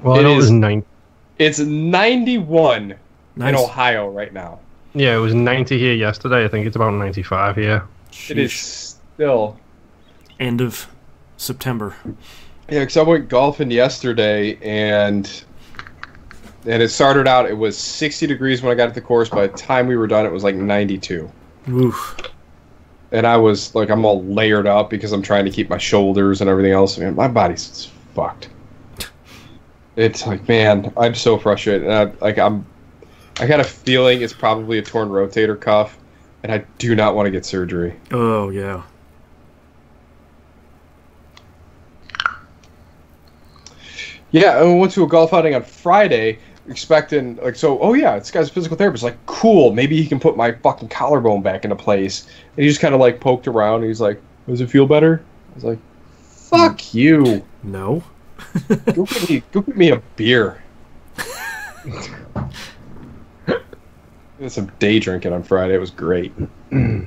Well, it was 90. It's 91 Nice. in Ohio right now. Yeah, it was 90 here yesterday. I think it's about 95 here. Sheesh. It is still End of September. Yeah, because I went golfing yesterday, and it started out, it was 60 degrees when I got to the course. By the time we were done, it was like 92. Oof. And I was like, I'm all layered up because I'm trying to keep my shoulders and everything else. Man, my body's fucked. It's like, man, I'm so frustrated. And I got a feeling it's probably a torn rotator cuff, and I do not want to get surgery. Oh, yeah. Yeah, I went to a golf outing on Friday. expecting like, so, oh yeah, this guy's a physical therapist. Like, cool, maybe he can put my fucking collarbone back into place. And he just kind of like poked around. And he's like, does it feel better? I was like, fuck you. No. Go get me a beer. I did some day drinking on Friday. It was great. All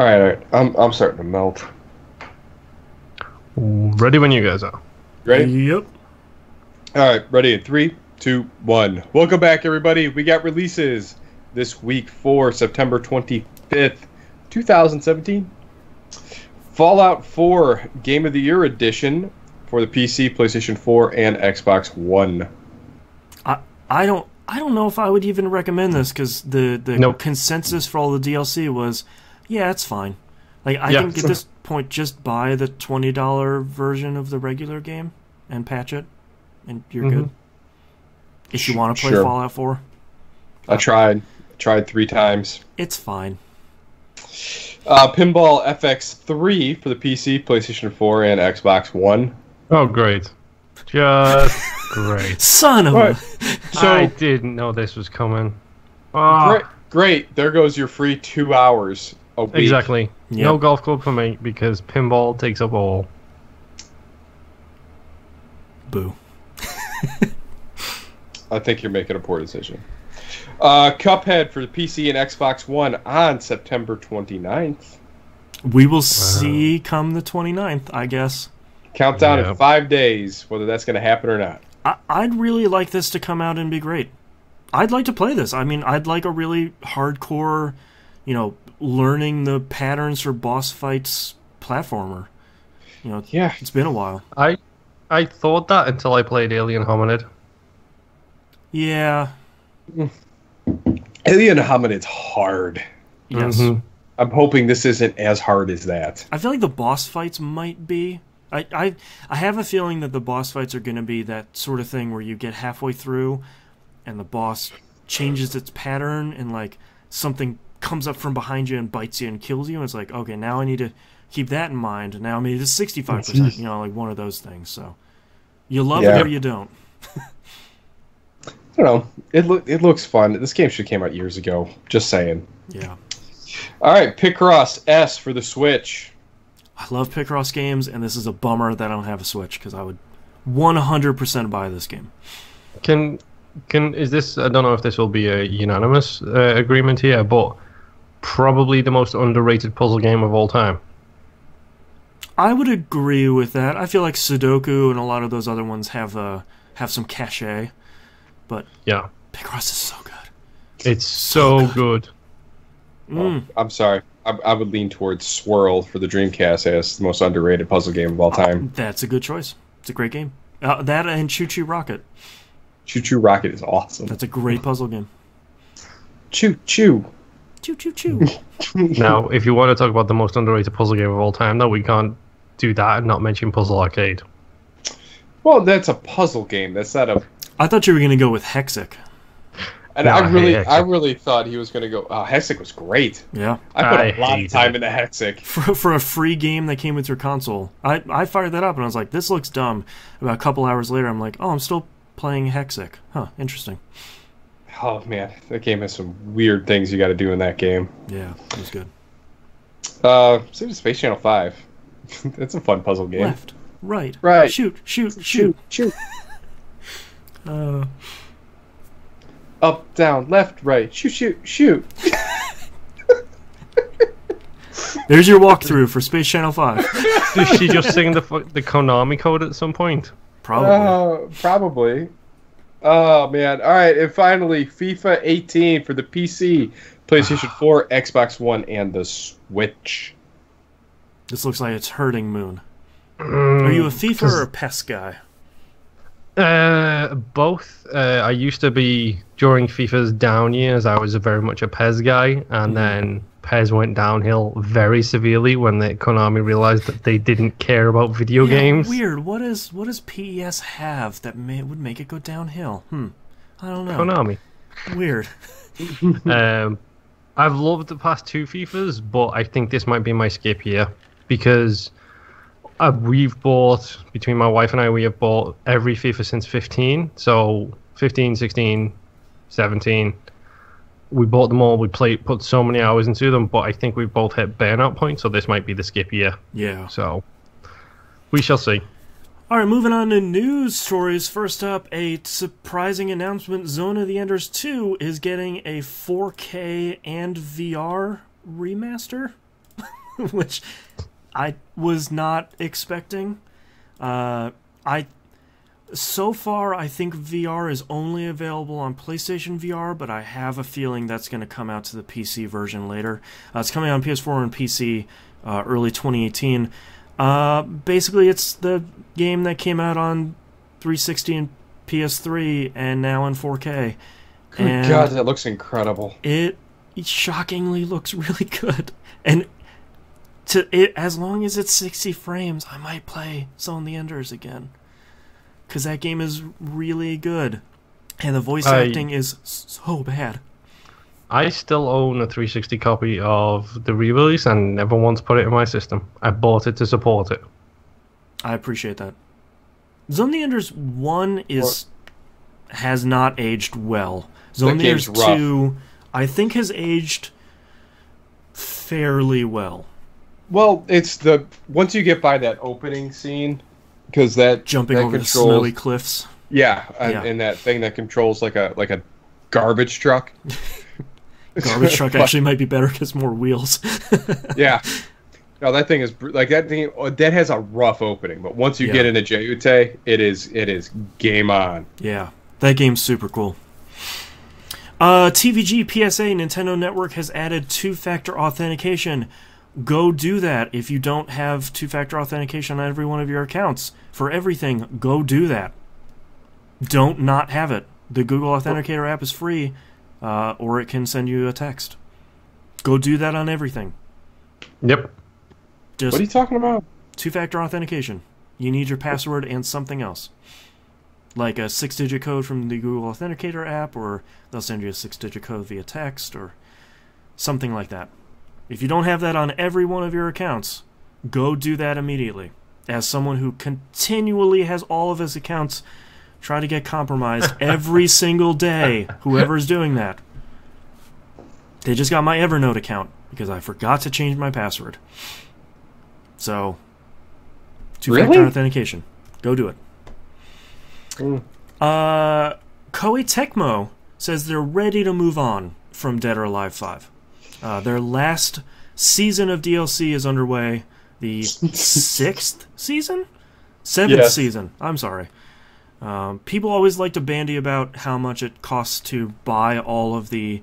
right. I'm starting to melt. Ready when you guys are. Ready? Yep. All right, ready in 3, 2, 1. Welcome back, everybody. We got releases this week for September 25th, 2017. Fallout 4 Game of the Year Edition for the PC, PlayStation 4, and Xbox One. I don't know if I would even recommend this because the consensus for all the DLC was, yeah, it's fine. Like I think at this point, just buy the $20 version of the regular game and patch it, and you're good. If you want to play Fallout 4, I tried 3 times. It's fine. Pinball FX3 for the PC, PlayStation 4, and Xbox One. Oh, great. Just great. Son of a... So, I didn't know this was coming. Oh. Great. There goes your free 2 hours a week. Exactly. Yep. No golf club for me because pinball takes up all. Boo. I think you're making a poor decision. Cuphead for the PC and Xbox One on September 29th. We will see come the 29th, I guess. Countdown in 5 days, whether that's going to happen or not. I'd really like this to come out and be great. I'd like to play this. I mean, I'd like a really hardcore, learning the patterns for boss fights platformer. It's been a while. I thought that until I played Alien Hominid. Yeah. Alien Hominid's hard. Yes. I'm hoping this isn't as hard as that. I feel like the boss fights might be. I have a feeling that the boss fights are going to be that sort of thing where you get halfway through and the boss changes its pattern and like something comes up from behind you and bites you and kills you. And it's like, okay, now I need to keep that in mind. Now maybe this 65%, like one of those things. So you love it or you don't. I don't know. It looks fun. This game should have came out years ago. Just saying. Yeah. All right, Picross S for the Switch. I love Picross games, and this is a bummer that I don't have a Switch because I would 100% buy this game. Is this? I don't know if this will be a unanimous agreement here, but probably the most underrated puzzle game of all time. I would agree with that. I feel like Sudoku and a lot of those other ones have some cachet, but yeah, Picross is so good. It's so good. Oh, I'm sorry. I would lean towards Swirl for the Dreamcast as the most underrated puzzle game of all time. That's a good choice. It's a great game. That and Choo Choo Rocket. Choo Choo Rocket is awesome. That's a great puzzle game. Choo Choo. Choo Choo Choo. Now, if you want to talk about the most underrated puzzle game of all time, though, we can't do that and not mention Puzzle Arcade. Well, that's a puzzle game. That's not a... I thought you were going to go with Hexic. And no, I really thought he was going to go. Hexic was great. Yeah, I put a lot of time into Hexic for a free game that came with your console. I fired that up and I was like, this looks dumb. About a couple hours later, I'm like, oh, I'm still playing Hexic. Huh, interesting. Oh man, that game has some weird things you got to do in that game. Yeah, it was good. Same as Space Channel 5. That's a fun puzzle game. Left, right, shoot. Up, down, left, right. Shoot. There's your walkthrough for Space Channel 5. Did she just sing the Konami code at some point? Probably. Oh, man. All right, and finally, FIFA 18 for the PC, PlayStation 4, Xbox One, and the Switch. This looks like it's hurting Moon. Are you a FIFA or a PES guy? Both. I used to be, during FIFA's down years, I was very much a PES guy, and then PES went downhill very severely when Konami realized that they didn't care about video games. Weird. What does PES have that would make it go downhill? I don't know. Konami. Weird. I've loved the past 2 FIFAs, but I think this might be my skip year because we've bought, between my wife and I, we have bought every FIFA since 15. So 15, 16, 17. We bought them all. We put so many hours into them, but I think we've both hit burnout points, so this might be the skip year. Yeah. So we shall see. All right, moving on to news stories. First up, a surprising announcement. Zone of the Enders 2 is getting a 4K and VR remaster, which I was not expecting. So far, I think VR is only available on PlayStation VR, but I have a feeling that's going to come out to the PC version later. It's coming on PS4 and PC early 2018. Basically, it's the game that came out on 360 and PS3 and now in 4K. Good God, that looks incredible. It shockingly looks really good. And as long as it's 60 frames, I might play Zone of the Enders again. Because that game is really good. And the voice acting is so bad. I still own a 360 copy of the re-release and never once put it in my system. I bought it to support it. I appreciate that. Zone of the Enders 1 has not aged well. Zone of the Enders 2, I think, has aged fairly well. Well, it's once you get by that opening scene, because that jumping over the snowy cliffs. Yeah, and that thing that controls like a garbage truck. Garbage truck actually might be better because more wheels. Yeah. No, that thing is like that thing. That has a rough opening, but once you get into Jayute, it is game on. Yeah, that game's super cool. TVG PSA Nintendo Network has added 2-factor authentication. Go do that. If you don't have 2-factor authentication on every one of your accounts for everything, go do that. Don't not have it. The Google Authenticator app is free. Or it can send you a text. Go do that on everything. Yep. What are you talking about? 2-factor authentication. You need your password and something else. Like a 6-digit code from the Google Authenticator app, or they'll send you a 6-digit code via text, or something like that. If you don't have that on every one of your accounts, go do that immediately. As someone who continually has all of his accounts try to get compromised every single day, whoever's doing that. They just got my Evernote account because I forgot to change my password. So, 2-factor authentication. Go do it. Koei Tecmo says they're ready to move on from Dead or Alive 5. Their last season of DLC is underway. The 6th season? 7th season. I'm sorry. People always like to bandy about how much it costs to buy all of the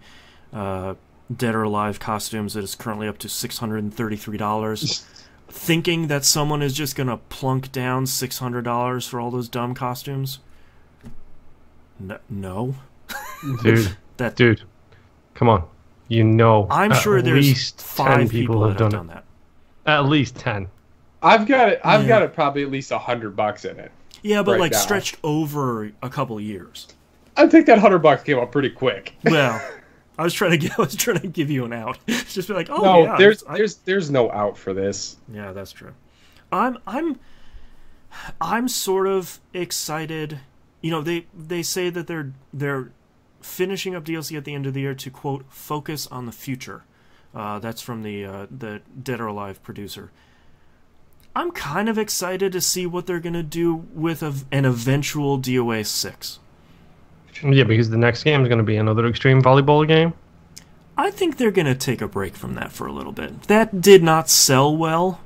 Dead or Alive costumes. That is currently up to $633. Thinking that someone is just going to plunk down $600 for all those dumb costumes. No. Dude, come on. You know, I'm sure there's least 5 people that have done that. At least 10. I've got it probably at least $100 in it. Yeah, but like stretched over a couple of years. I think that $100 came up pretty quick. Well, I was trying to give you an out. Just be like, oh no, yeah, there's no out for this. Yeah, that's true. I'm sort of excited. You know, they say that they're finishing up DLC at the end of the year to quote focus on the future. That's from the Dead or Alive producer. I'm kind of excited to see what they're going to do with an eventual DOA 6. Yeah, because the next game is going to be another extreme volleyball game. I think they're going to take a break from that for a little bit. That did not sell well.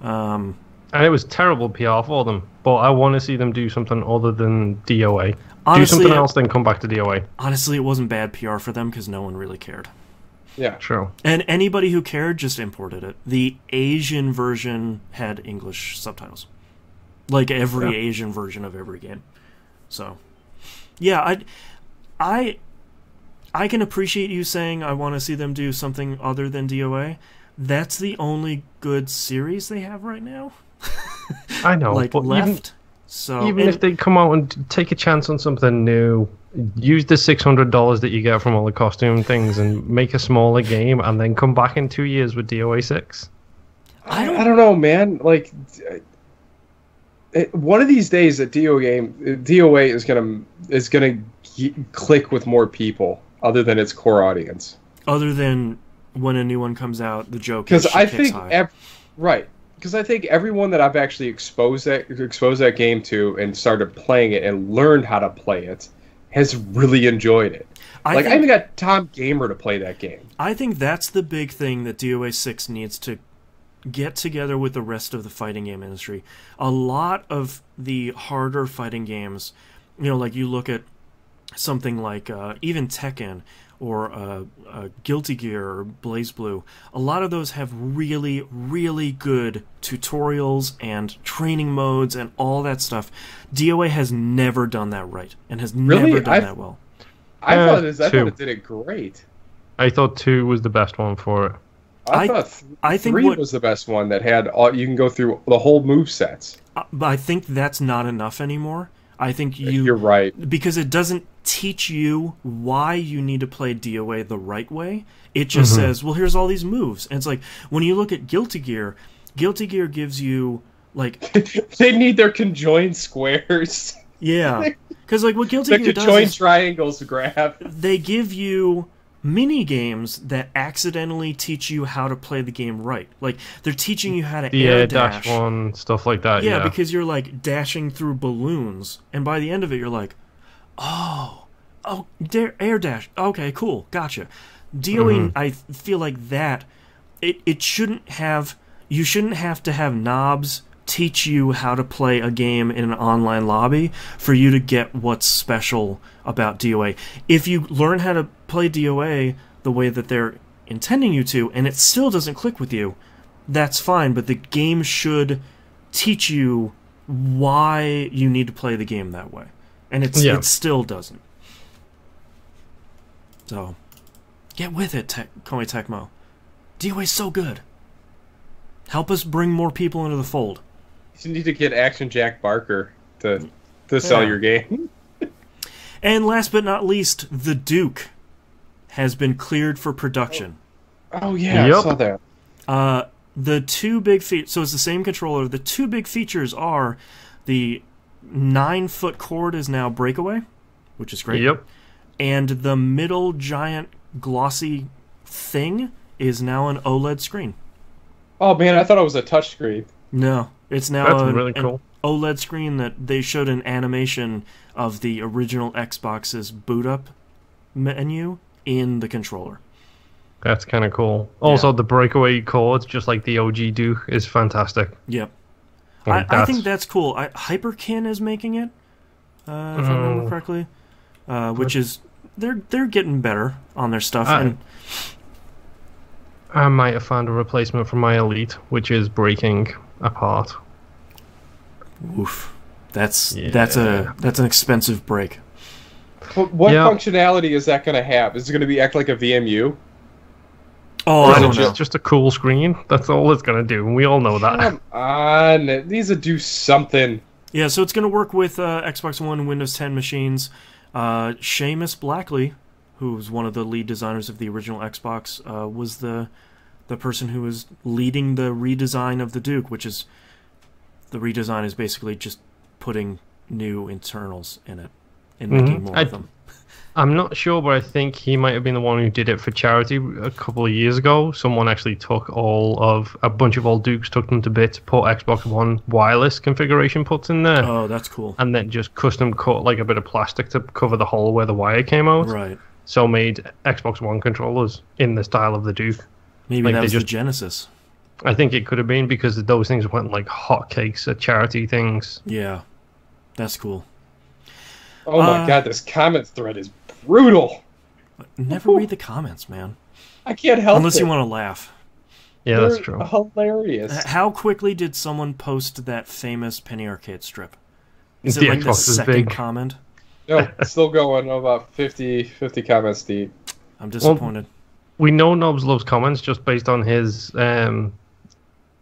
And it was terrible PR for them. But I want to see them do something other than DOA. Honestly, do something else, then come back to DOA. Honestly, it wasn't bad PR for them because no one really cared. Yeah, true. And anybody who cared just imported it. The Asian version had English subtitles. Like every Asian version of every game. So, yeah, I can appreciate you saying I want to see them do something other than DOA. That's the only good series they have right now. I know, like but left. Even if they come out and take a chance on something new, use the $600 that you get from all the costume things and make a smaller game, and then come back in 2 years with DOA 6. I don't know, man. Like, one of these days, DOA is gonna click with more people other than its core audience. Other than when a new one comes out, the joke is because I think because I think everyone that I've actually exposed that game to and started playing it and learned how to play it has really enjoyed it. I even got Tom Gamer to play that game. I think that's the big thing that DOA 6 needs to get together with the rest of the fighting game industry. A lot of the harder fighting games, like you look at something like even Tekken or Guilty Gear or BlazBlue, a lot of those have really, really good tutorials and training modes and all that stuff. DOA has never done that right and has never done that well. I thought it did it great. I thought 2 was the best one for it. I thought 3 was the best one that had you can go through the whole move sets. But I think that's not enough anymore. I think you're right, because it doesn't teach you why you need to play DOA the right way. It just says, well, here's all these moves. And it's like, when you look at Guilty Gear gives you, like... they need their conjoined squares. Yeah. Because, like, what Guilty Gear does conjoined triangles grab. They give you mini games that accidentally teach you how to play the game right. Like, they're teaching you how to air dash. Dash 1, stuff like that, yeah. Because you're, like, dashing through balloons, and by the end of it, you're like, oh, air dash. Okay, cool, gotcha. DOA, I feel like that, it shouldn't have... You shouldn't have to have knobs teach you how to play a game in an online lobby for you to get what's special about DOA. If you learn how to play DOA the way that they're intending you to, and it still doesn't click with you, that's fine, but the game should teach you why you need to play the game that way. And it still doesn't. So, get with it, Koei Tecmo. DOA's so good. Help us bring more people into the fold. You need to get Action Jack Barker to sell your game. And last but not least, the Duke has been cleared for production. Oh yeah, I saw that. The two big features... So it's the same controller. The two big features are the 9-foot cord is now breakaway, which is great. Yep. And the middle giant glossy thing is now an OLED screen. Oh man, I thought it was a touchscreen. No, it's now really cool. An OLED screen that they showed an animation of the original Xbox's boot up menu in the controller. That's kind of cool. Also, the breakaway chords, just like the OG Duke, is fantastic. Yep. I think that's cool. Hyperkin is making it, if I remember correctly, which is they're getting better on their stuff. And I might have found a replacement for my Elite, which is breaking apart. Oof, that's an expensive break. What functionality is that going to have? Is it going to act like a VMU? Oh, I don't know. It's just a cool screen. That's all it's going to do, and we all know that. Come on, it needs to do something. Yeah, so it's going to work with Xbox One and Windows 10 machines. Seamus Blackley, who's one of the lead designers of the original Xbox, was the person who was leading the redesign of the Duke, which is... The redesign is basically just putting new internals in it and making more of them. I'm not sure, but I think he might have been the one who did it for charity a couple of years ago. Someone actually took a bunch of old Dukes, took them to bits, put Xbox One wireless configuration puts in there. Oh, that's cool. And then just custom cut like a bit of plastic to cover the hole where the wire came out. Right. So made Xbox One controllers in the style of the Duke. Maybe that was the Genesis. I think it could have been because those things went like hotcakes at charity things. Yeah, that's cool. Oh my god, this comment thread is brutal. Never read the comments, man. I can't help Unless you want to laugh. Yeah, They're that's true. Hilarious. How quickly did someone post that famous Penny Arcade strip? Is the it like Xbox the is second big. comment? No, it's still going. About 50 comments deep. I'm disappointed. We know Nobs loves comments just based on his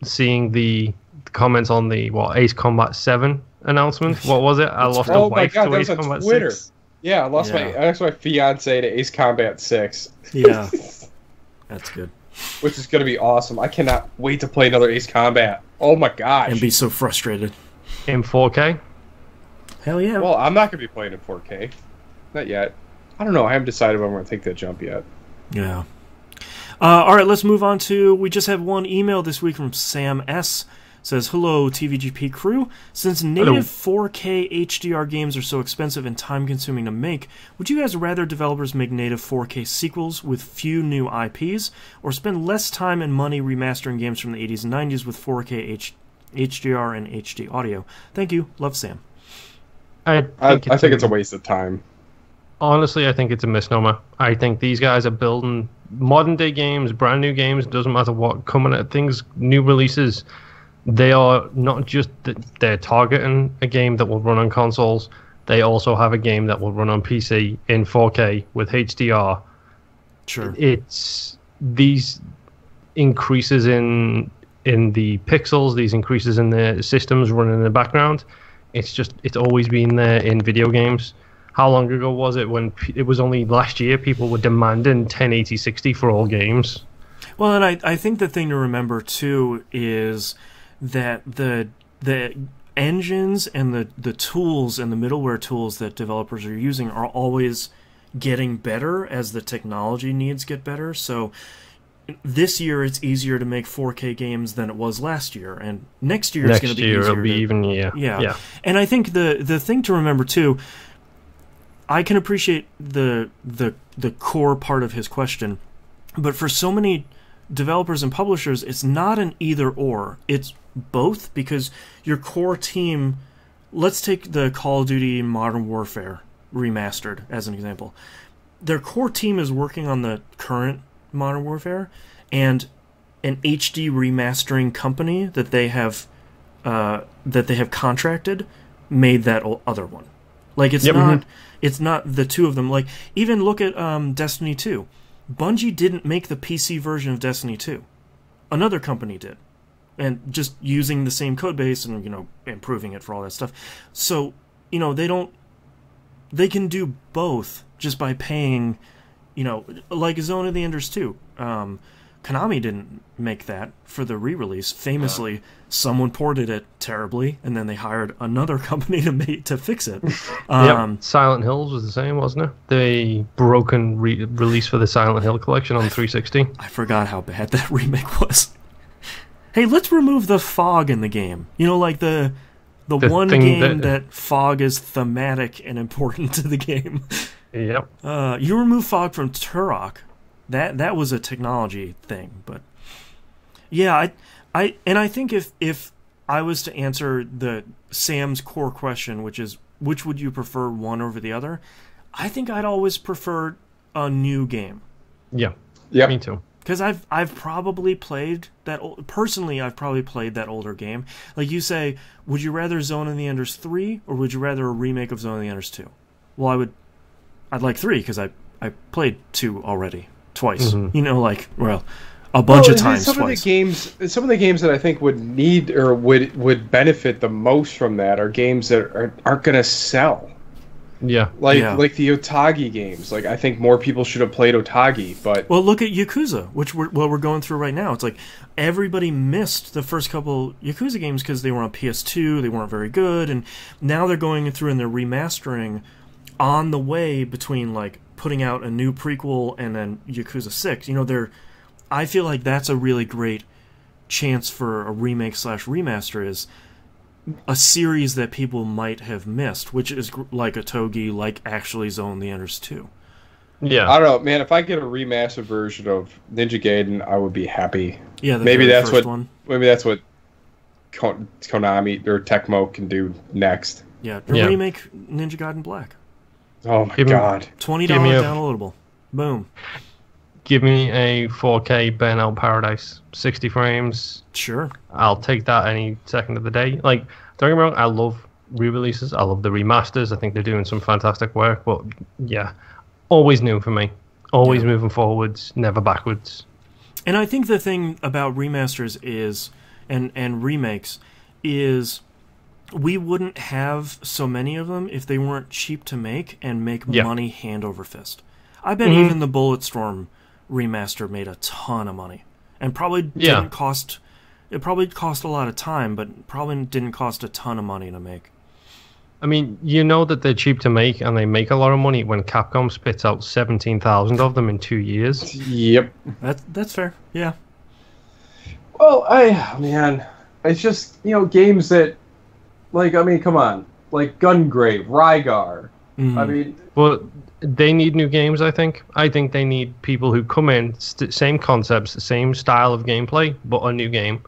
seeing the comments on the Ace Combat 7 announcement. What was it? I lost a wife to Ace Combat 6. Yeah, I lost my fiance to Ace Combat 6. Yeah, that's good. Which is going to be awesome. I cannot wait to play another Ace Combat. Oh my gosh. And be so frustrated. In 4K? Hell yeah. Well, I'm not going to be playing in 4K. Not yet. I don't know. I haven't decided if I'm going to take that jump yet. Yeah. All right, let's move on to... We just have one email this week from Sam S. Says, hello, TVGP crew. Since native 4K HDR games are so expensive and time-consuming to make, would you guys rather developers make native 4K sequels with few new IPs, or spend less time and money remastering games from the 80s and 90s with 4K HDR and HD audio? Thank you. Love, Sam. I think it's a waste of time. Honestly, I think it's a misnomer. I think these guys are building modern-day games, brand-new games, doesn't matter what, coming at things, new releases. They are not just they're targeting a game that will run on consoles. They also have a game that will run on PC in 4K with HDR. Sure. It's these increases in the pixels, these increases in the systems running in the background. It's always been there in video games. How long ago was it when it was only last year people were demanding 1080 60 for all games? Well, and I think the thing to remember too is that the engines and the tools and the middleware tools that developers are using are always getting better as the technology needs get better. So this year it's easier to make 4K games than it was last year, and next year it's going to be easier. It'll be even, yeah. And I think the thing to remember too, I can appreciate the core part of his question, but for so many developers and publishers, it's not an either or. It's both, because your core team, let's take the Call of Duty Modern Warfare remastered as an example. Their core team is working on the current Modern Warfare, and an HD remastering company that they have contracted made that other one. Like it's not the two of them. Like, even look at Destiny 2. Bungie didn't make the PC version of Destiny 2. Another company did. And just using the same code base and, improving it for all that stuff. So, they can do both just by paying, like Zone of the Enders 2. Konami didn't make that for the re-release. Famously, someone ported it terribly, and then they hired another company to fix it. Silent Hills was the same, wasn't it? The broken release for the Silent Hill collection on 360. I forgot how bad that remake was. Hey, let's remove the fog in the game. Like the one game that fog is thematic and important to the game. Yep. You remove fog from Turok. That was a technology thing, but yeah, I think if I was to answer Sam's core question, which is which would you prefer, one over the other, I think I'd always prefer a new game. Yeah, me too. Because I've probably played that personally. I've probably played that older game. Like you say, would you rather Zone of the Enders 3 or would you rather a remake of Zone of the Enders 2? Well, I'd like 3 because I played 2 already. Twice, mm-hmm. A bunch of times. Some of the games that I think would need or would benefit the most from that are games that aren't going to sell. Yeah, like the Otage games. Like, I think more people should have played Otage, but look at Yakuza, which we're going through right now. It's like everybody missed the first couple Yakuza games because they were on PS2. They weren't very good, and now they're going through and they're remastering on the way between like putting out a new prequel and then Yakuza 6. I feel like that's a really great chance for a remake/remaster, is a series that people might have missed, which is like a Togi, like actually Zone the Enders 2. Yeah. I don't know, man. If I get a remastered version of Ninja Gaiden, I would be happy. Yeah, maybe that's what Konami or Tecmo can do next. Yeah, remake Ninja Gaiden Black. Oh my god. $20 downloadable. Boom. Give me a 4K Burnout Paradise, 60 frames. Sure. I'll take that any second of the day. Like, don't get me wrong, I love re-releases. I love the remasters. I think they're doing some fantastic work. But yeah, always new for me. Always moving forwards, never backwards. And I think the thing about remasters is, and remakes, is we wouldn't have so many of them if they weren't cheap to make and make money hand over fist. I bet even the Bulletstorm remaster made a ton of money, and probably didn't cost. It probably cost a lot of time, but probably didn't cost a ton of money to make. I mean, you know that they're cheap to make and they make a lot of money when Capcom spits out 17,000 of them in 2 years. Yep. That's fair. Yeah. Well, man, it's just, you know, games that, like, I mean, come on. Like Gungrave, Rygar. I mean... Well, they need new games, I think. I think they need people who come in, same concepts, same style of gameplay, but a new game.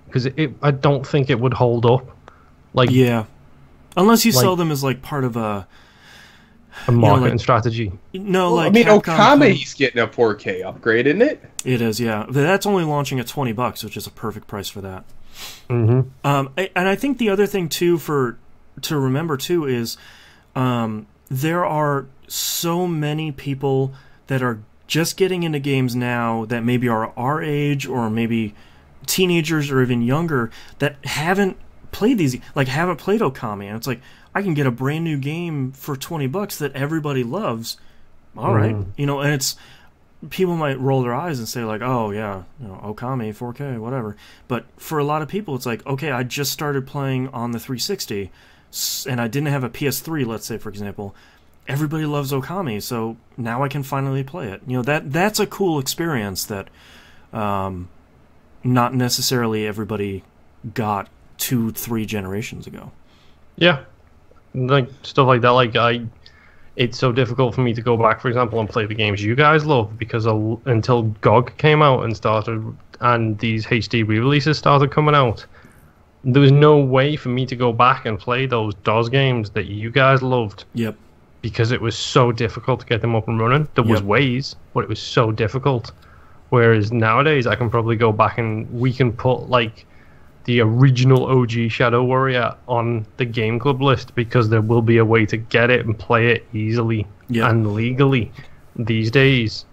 Because I don't think it would hold up. Like, yeah. Unless you sell them as, like, part of a marketing strategy. No, well, I mean, Okame's getting a 4K upgrade, isn't it? It is, yeah. That's only launching at $20, which is a perfect price for that. Mm-hmm. And I think the other thing, too, to remember, too, is there are so many people that are just getting into games now that maybe are our age or maybe teenagers or even younger that haven't played these, like haven't played Okami, and it's like, I can get a brand new game for $20 that everybody loves. All right, you know, and it's, people might roll their eyes and say like, oh yeah, you know, Okami 4K whatever, but for a lot of people it's like, okay, I just started playing on the 360 and I didn't have a PS3, let's say, for example. Everybody loves Okami, so now I can finally play it. You know, that's a cool experience that not necessarily everybody got 2-3 generations ago. Yeah, like stuff like that. Like it's so difficult for me to go back, for example, and play the games you guys love because until GOG came out and started, and these HD re-releases started coming out, there was no way for me to go back and play those DOS games that you guys loved. Yep. Because it was so difficult to get them up and running. There was ways, but it was so difficult. Whereas nowadays, I can probably go back and we can put like the original OG Shadow Warrior on the Game Club list because there will be a way to get it and play it easily and legally these days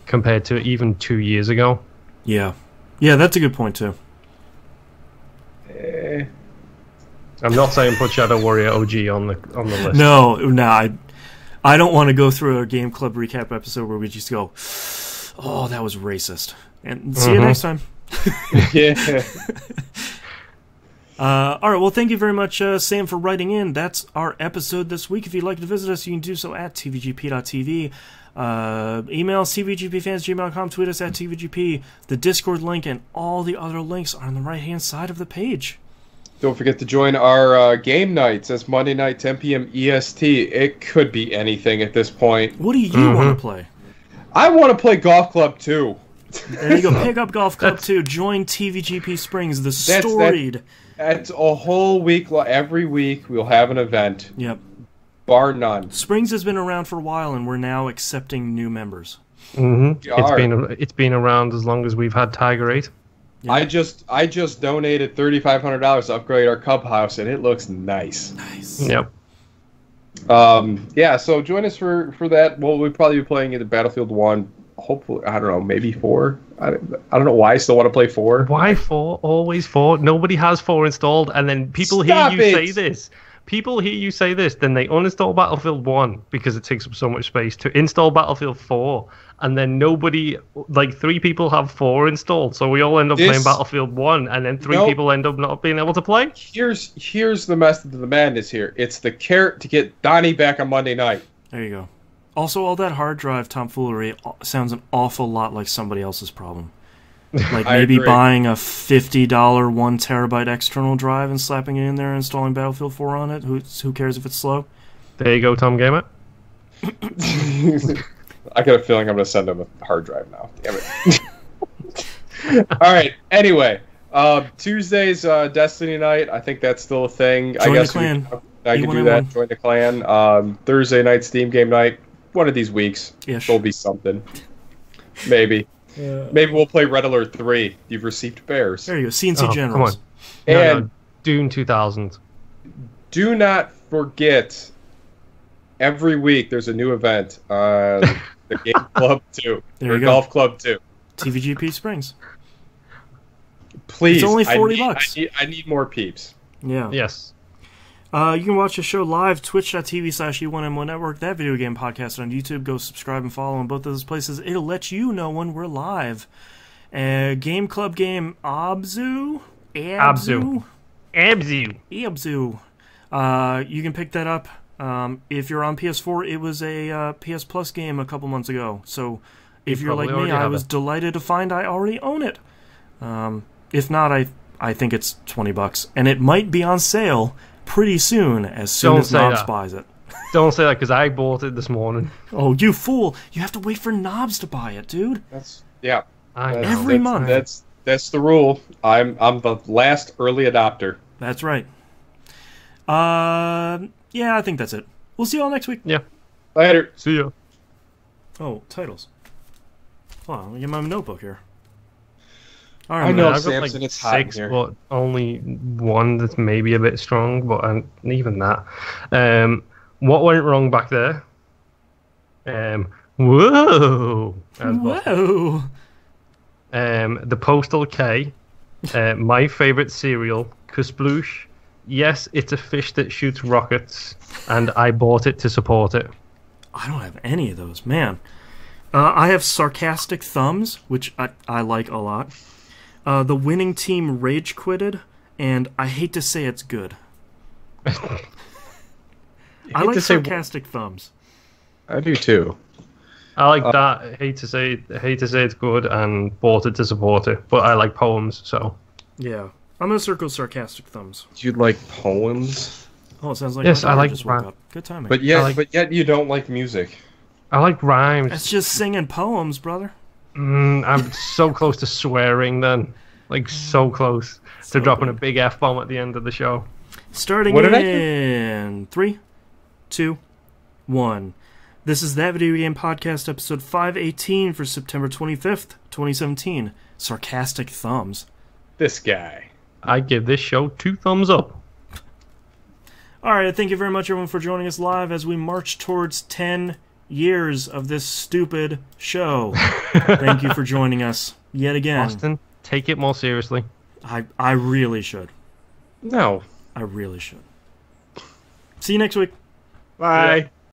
compared to even 2 years ago. Yeah. Yeah, that's a good point too. I'm not saying put Shadow Warrior OG on the list. No, I don't want to go through a Game Club recap episode where we just go, oh, that was racist. And see you next time. Yeah. All right, well, thank you very much, Sam, for writing in. That's our episode this week. If you'd like to visit us, you can do so at tvgp.tv. Email tvgpfans@gmail.com, tweet us at tvgp. The Discord link and all the other links are on the right-hand side of the page. Don't forget to join our game nights. That's Monday night, 10 p.m. EST. It could be anything at this point. What do you want to play? I want to play Golf Club 2. There you go. Pick up Golf Club 2. Join TVGP Springs, the storied. That's a whole week. Every week we'll have an event. Yep. Bar none. Springs has been around for a while, and we're now accepting new members. It's been around as long as we've had Tiger 8. Yep. I just donated $3,500 to upgrade our clubhouse, and it looks nice. Nice. Yep. Yeah. So join us for that. Well, we'll probably be playing either Battlefield 1. Hopefully, I don't know, maybe 4. I don't know why I still want to play 4. Why 4? Always 4. Nobody has 4 installed, and then people hear you say this. People hear you say this, then they uninstall Battlefield 1 because it takes up so much space to install Battlefield 4, and then nobody, like 3 people have 4 installed, so we all end up playing Battlefield 1, and then 3 people end up not being able to play. Here's the method of the madness here. It's the carrot to get Donnie back on Monday night. There you go. Also, all that hard drive tomfoolery sounds an awful lot like somebody else's problem. Like maybe buying a $50 1 terabyte external drive and slapping it in there and installing Battlefield 4 on it. Who cares if it's slow? There you go, Tom Gamer. I got a feeling I'm going to send him a hard drive now. Damn it. All right. Anyway, Tuesday's Destiny night. I think that's still a thing. Join I guess the clan. I can do that. Join the clan. Thursday night Steam game night. One of these weeks. There'll be something. Maybe. Yeah. Maybe we'll play Red Alert 3. You've received bears. There you go. CNC Generals. Come on. And Dune 2000. Do not forget, every week there's a new event on the Game Club 2. Or Golf Club 2. TVGP Springs. Please. It's only $40. I need more peeps. Yeah. Yes. You can watch the show live, twitch.tv/E1M1 Network, that video game podcast on YouTube. Go subscribe and follow on both of those places. It'll let you know when we're live. Game Club game Abzu. You can pick that up. If you're on PS4, it was a PS Plus game a couple months ago. So if you're like me, I was delighted to find I already own it. If not, I think it's $20, and it might be on sale pretty soon as Knobs buys it. Don't say that, because I bought it this morning. Oh, you fool! You have to wait for Knobs to buy it, dude. Every month. That's the rule. I'm the last early adopter. That's right. Yeah, I think that's it. We'll see you all next week. Yeah. Later. See ya. Oh, titles. Hold on, let me get my notebook here. All right, I know, I've got Samson, it's hot in 6, here. but only one that's maybe a bit strong, but even that. What went wrong back there? Whoa! Whoa! The Postal K. My favorite cereal, Kusploosh. Yes, it's a fish that shoots rockets, and I bought it to support it. I don't have any of those, man. I have Sarcastic Thumbs, which I like a lot. The winning team rage quitted, and I hate to say it's good. I like Sarcastic Thumbs. I do too. I like that. I hate to say it's good, and bought it to support it. But I like poems, so yeah. I'm gonna circle Sarcastic Thumbs. You'd like poems? Oh, it sounds like yes, I like just woke up. Good timing. But yet you don't like music. I like rhymes. It's just singing poems, brother. I'm so close to swearing then. Like, so close to dropping a big F-bomb at the end of the show. Starting in 3, 2, 1. This is That Video Game Podcast, episode 518 for September 25th, 2017. Sarcastic Thumbs. This guy. I give this show 2 thumbs up. Alright, thank you very much, everyone, for joining us live as we march towards 10 years of this stupid show. Thank you for joining us yet again. Austin, take it more seriously. I really should. No. I really should. See you next week. Bye. Yeah.